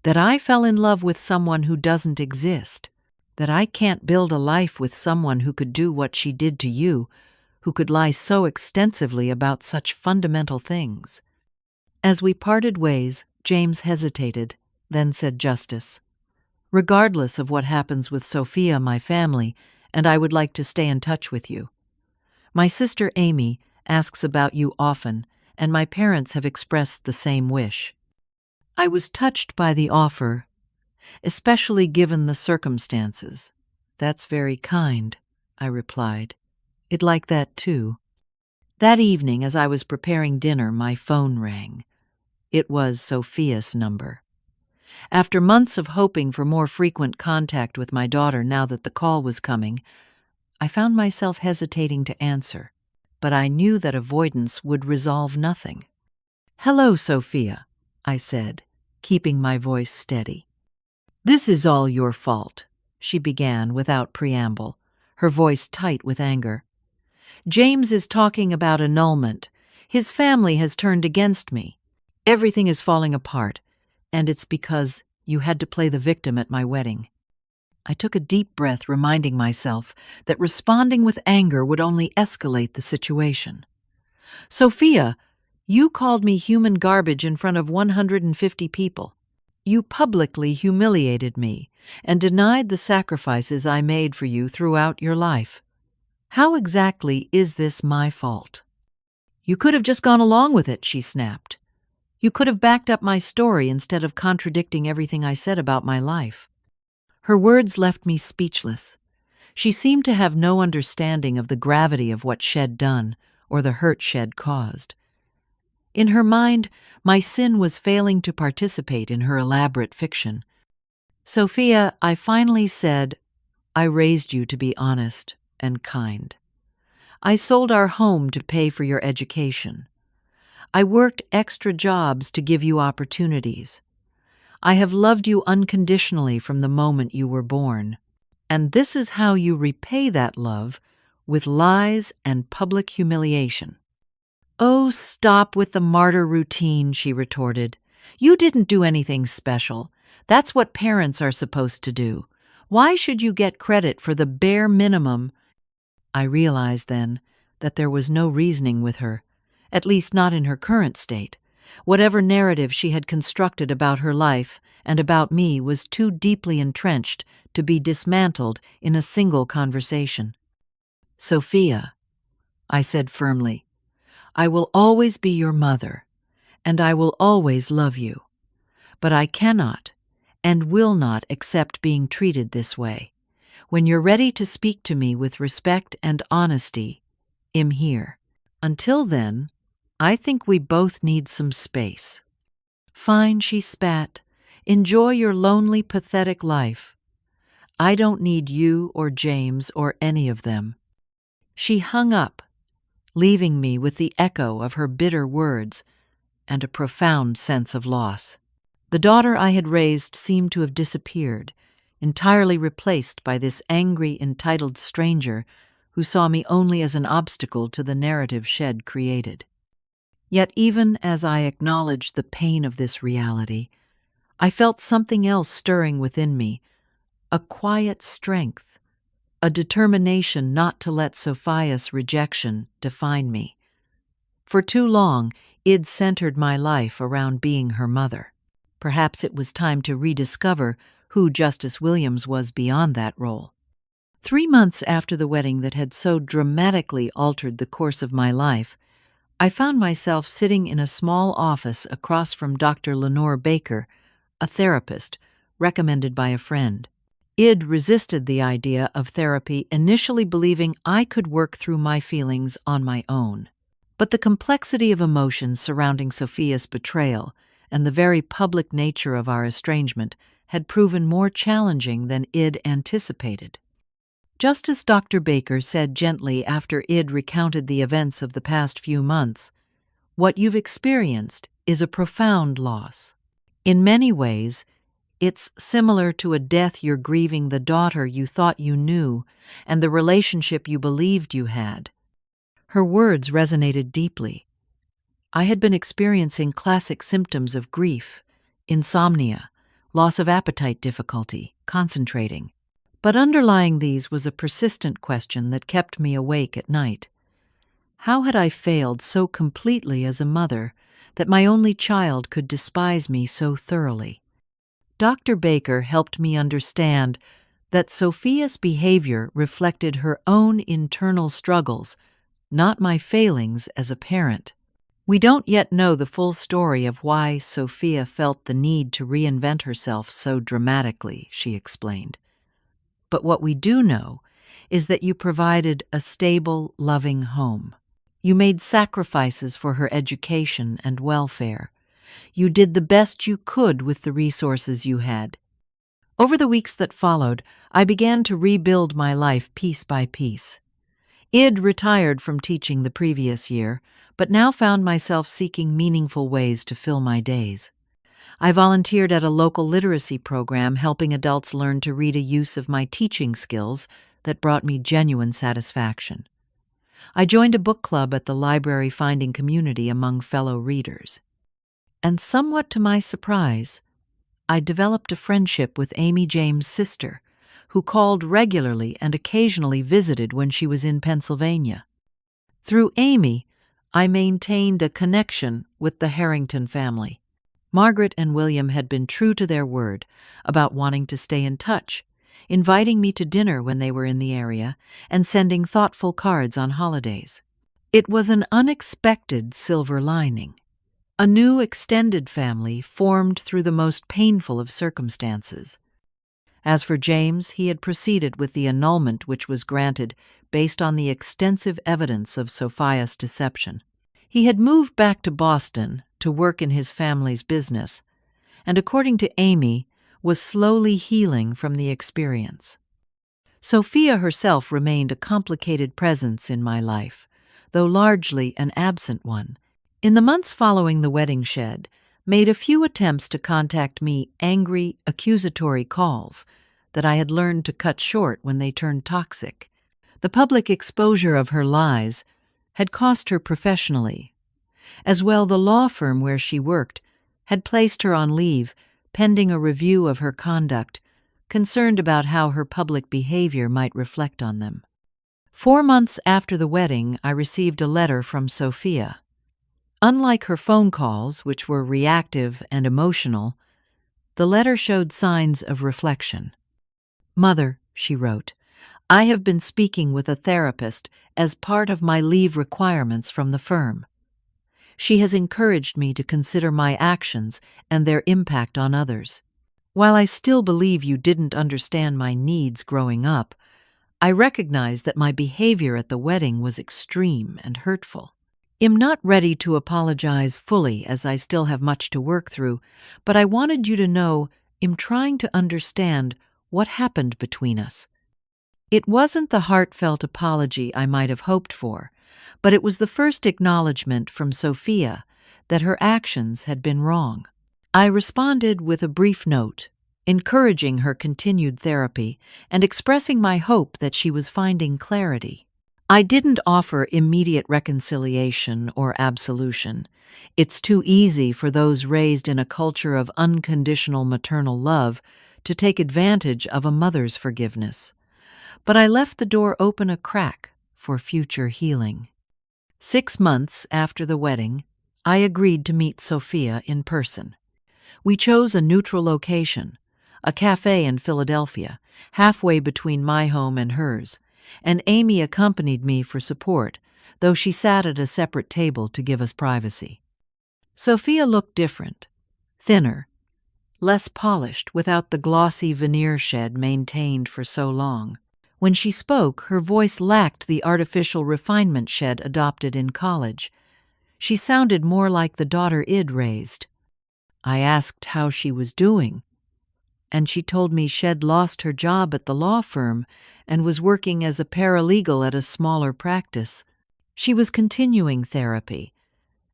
that I fell in love with someone who doesn't exist, that I can't build a life with someone who could do what she did to you, who could lie so extensively about such fundamental things." As we parted ways, James hesitated, then said, "Justice, regardless of what happens with Sophia, my family, and I would like to stay in touch with you. My sister Amy asks about you often, and my parents have expressed the same wish." I was touched by the offer, especially given the circumstances. "That's very kind," I replied. "I'd like that too." That evening, as I was preparing dinner, my phone rang. It was Sophia's number. After months of hoping for more frequent contact with my daughter now that the call was coming, I found myself hesitating to answer, but I knew that avoidance would resolve nothing. "Hello, Sophia," I said, keeping my voice steady. "This is all your fault," she began without preamble, her voice tight with anger. "James is talking about annulment. His family has turned against me. Everything is falling apart, and it's because you had to play the victim at my wedding." I took a deep breath, reminding myself that responding with anger would only escalate the situation. "Sophia, you called me human garbage in front of 150 people. You publicly humiliated me and denied the sacrifices I made for you throughout your life. How exactly is this my fault?" "You could have just gone along with it," she snapped. "You could have backed up my story instead of contradicting everything I said about my life." Her words left me speechless. She seemed to have no understanding of the gravity of what Shed done or the hurt Shed caused. In her mind, my sin was failing to participate in her elaborate fiction. "Sophia," I finally said, "I raised you to be honest and kind. I sold our home to pay for your education. I worked extra jobs to give you opportunities. I have loved you unconditionally from the moment you were born. And this is how you repay that love, with lies and public humiliation." "Oh, stop with the martyr routine," she retorted. "You didn't do anything special. That's what parents are supposed to do. Why should you get credit for the bare minimum?" I realized then that there was no reasoning with her, at least not in her current state. Whatever narrative she had constructed about her life and about me was too deeply entrenched to be dismantled in a single conversation. "Sophia," I said firmly, "I will always be your mother, and I will always love you. But I cannot and will not accept being treated this way. When you're ready to speak to me with respect and honesty, I'm here. Until then, I think we both need some space." "Fine," she spat. "Enjoy your lonely, pathetic life. I don't need you or James or any of them." She hung up, leaving me with the echo of her bitter words and a profound sense of loss. The daughter I had raised seemed to have disappeared, entirely replaced by this angry, entitled stranger who saw me only as an obstacle to the narrative Shed created. Yet even as I acknowledged the pain of this reality, I felt something else stirring within me, a quiet strength, a determination not to let Sophia's rejection define me. For too long, Id centered my life around being her mother. Perhaps it was time to rediscover who Justice Williams was beyond that role. 3 months after the wedding that had so dramatically altered the course of my life, I found myself sitting in a small office across from Dr. Lenore Baker, a therapist recommended by a friend. Id resisted the idea of therapy, initially believing I could work through my feelings on my own. But the complexity of emotions surrounding Sophia's betrayal and the very public nature of our estrangement had proven more challenging than Id anticipated. Just as Dr. Baker said gently after Id recounted the events of the past few months, what you've experienced is a profound loss. In many ways, it's similar to a death you're grieving the daughter you thought you knew and the relationship you believed you had. Her words resonated deeply. I had been experiencing classic symptoms of grief, insomnia, loss of appetite difficulty, concentrating. But underlying these was a persistent question that kept me awake at night. How had I failed so completely as a mother that my only child could despise me so thoroughly? Dr. Baker helped me understand that Sophia's behavior reflected her own internal struggles, not my failings as a parent. We don't yet know the full story of why Sophia felt the need to reinvent herself so dramatically, she explained. But what we do know is that you provided a stable, loving home. You made sacrifices for her education and welfare. You did the best you could with the resources you had. Over the weeks that followed, I began to rebuild my life piece by piece. Id retired from teaching the previous year, but now found myself seeking meaningful ways to fill my days. I volunteered at a local literacy program helping adults learn to read a use of my teaching skills that brought me genuine satisfaction. I joined a book club at the library finding community among fellow readers. And somewhat to my surprise, I developed a friendship with Amy James' sister, who called regularly and occasionally visited when she was in Pennsylvania. Through Amy, I maintained a connection with the Harrington family. Margaret and William had been true to their word about wanting to stay in touch, inviting me to dinner when they were in the area, and sending thoughtful cards on holidays. It was an unexpected silver lining. A new extended family formed through the most painful of circumstances. As for James, he had proceeded with the annulment which was granted based on the extensive evidence of Sophia's deception. He had moved back to Boston to work in his family's business, and according to Amy, was slowly healing from the experience. Sophia herself remained a complicated presence in my life, though largely an absent one. In the months following the wedding Shed, made a few attempts to contact me, angry, accusatory calls that I had learned to cut short when they turned toxic. The public exposure of her lies had cost her professionally. As well, the law firm where she worked had placed her on leave pending a review of her conduct, concerned about how her public behavior might reflect on them. 4 months after the wedding, I received a letter from Sophia. Unlike her phone calls, which were reactive and emotional, the letter showed signs of reflection. "Mother," she wrote, "I have been speaking with a therapist as part of my leave requirements from the firm. She has encouraged me to consider my actions and their impact on others. While I still believe you didn't understand my needs growing up, I recognize that my behavior at the wedding was extreme and hurtful. I'm not ready to apologize fully as I still have much to work through, but I wanted you to know I'm trying to understand what happened between us. It wasn't the heartfelt apology I might have hoped for, but it was the first acknowledgement from Sophia that her actions had been wrong. I responded with a brief note, encouraging her continued therapy and expressing my hope that she was finding clarity. I didn't offer immediate reconciliation or absolution. It's too easy for those raised in a culture of unconditional maternal love to take advantage of a mother's forgiveness. But I left the door open a crack for future healing. 6 months after the wedding, I agreed to meet Sophia in person. We chose a neutral location, a cafe in Philadelphia, halfway between my home and hers, and Amy accompanied me for support, though she sat at a separate table to give us privacy. Sophia looked different, thinner, less polished without the glossy veneer shed maintained for so long. When she spoke, her voice lacked the artificial refinement shed adopted in college. She sounded more like the daughter Id raised. I asked how she was doing, and she told me she'd lost her job at the law firm and was working as a paralegal at a smaller practice. She was continuing therapy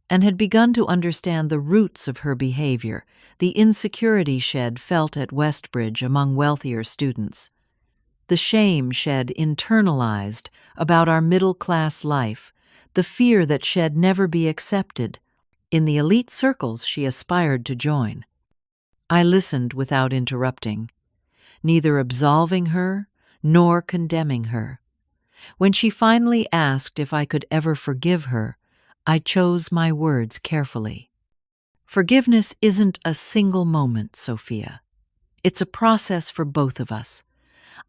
and had begun to understand the roots of her behavior, the insecurity she'd felt at Westbridge among wealthier students, the shame she'd internalized about our middle-class life, the fear that she'd never be accepted in the elite circles she aspired to join. I listened without interrupting, neither absolving her nor condemning her. When she finally asked if I could ever forgive her, I chose my words carefully. Forgiveness isn't a single moment, Sophia. It's a process for both of us.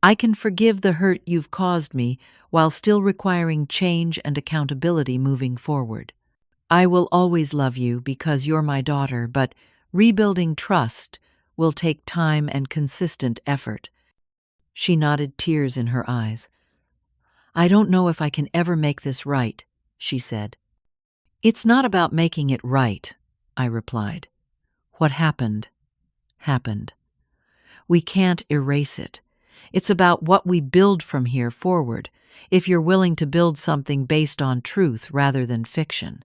I can forgive the hurt you've caused me while still requiring change and accountability moving forward. I will always love you because you're my daughter, but rebuilding trust will take time and consistent effort. She nodded, tears in her eyes. I don't know if I can ever make this right, she said. It's not about making it right, I replied. What happened, happened. We can't erase it. It's about what we build from here forward, if you're willing to build something based on truth rather than fiction.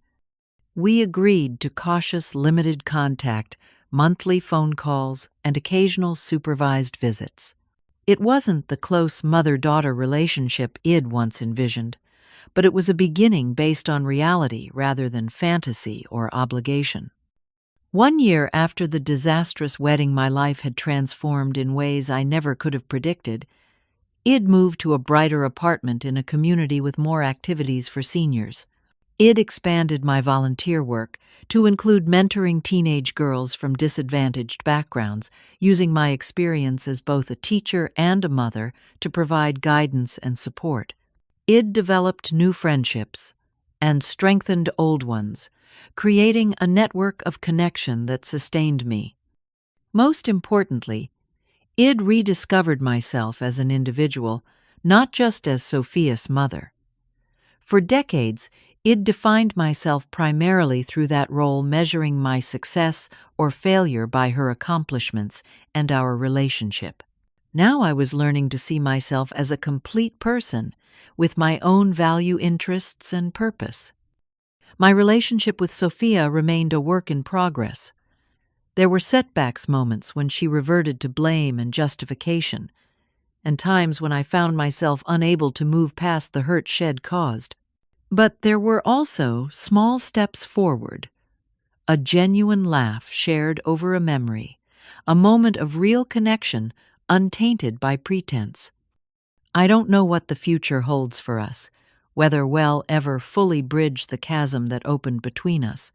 We agreed to cautious, limited contact, monthly phone calls, and occasional supervised visits. It wasn't the close mother-daughter relationship Id once envisioned, but it was a beginning based on reality rather than fantasy or obligation. 1 year after the disastrous wedding my life had transformed in ways I never could have predicted, Id moved to a brighter apartment in a community with more activities for seniors. Id expanded my volunteer work to include mentoring teenage girls from disadvantaged backgrounds, using my experience as both a teacher and a mother to provide guidance and support. Id developed new friendships and strengthened old ones, creating a network of connection that sustained me. Most importantly, Id rediscovered myself as an individual, not just as Sophia's mother. For decades, Id defined myself primarily through that role, measuring my success or failure by her accomplishments and our relationship. Now I was learning to see myself as a complete person, with my own value, interests, and purpose. My relationship with Sophia remained a work in progress. There were setbacks, moments when she reverted to blame and justification, and times when I found myself unable to move past the hurt she'd caused. But there were also small steps forward, a genuine laugh shared over a memory, a moment of real connection untainted by pretense. I don't know what the future holds for us, whether we'll ever fully bridge the chasm that opened between us,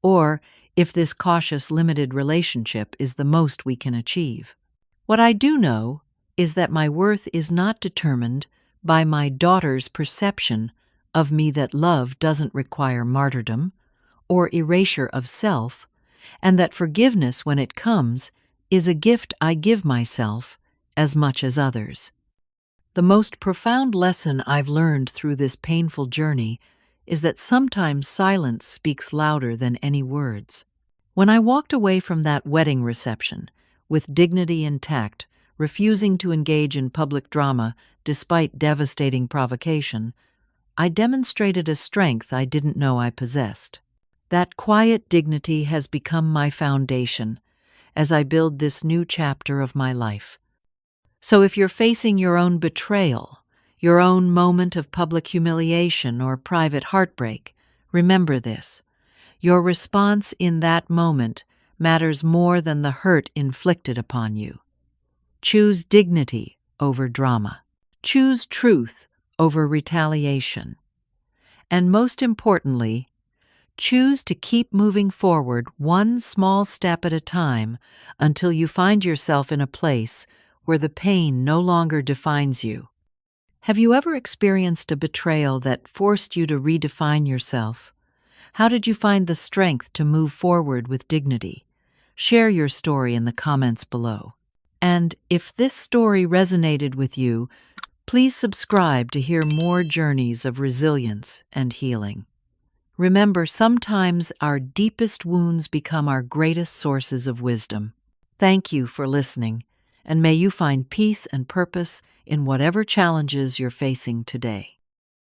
or if this cautious, limited relationship is the most we can achieve. What I do know is that my worth is not determined by my daughter's perception of me, that love doesn't require martyrdom or erasure of self, and that forgiveness, when it comes, is a gift I give myself as much as others. The most profound lesson I've learned through this painful journey is that sometimes silence speaks louder than any words. When I walked away from that wedding reception, with dignity intact, refusing to engage in public drama despite devastating provocation, I demonstrated a strength I didn't know I possessed. That quiet dignity has become my foundation as I build this new chapter of my life. So if you're facing your own betrayal, your own moment of public humiliation or private heartbreak, remember this. Your response in that moment matters more than the hurt inflicted upon you. Choose dignity over drama. Choose truth over retaliation. And most importantly, choose to keep moving forward one small step at a time until you find yourself in a place where the pain no longer defines you. Have you ever experienced a betrayal that forced you to redefine yourself? How did you find the strength to move forward with dignity? Share your story in the comments below. And if this story resonated with you, please subscribe to hear more journeys of resilience and healing. Remember, sometimes our deepest wounds become our greatest sources of wisdom. Thank you for listening, and may you find peace and purpose in whatever challenges you're facing today.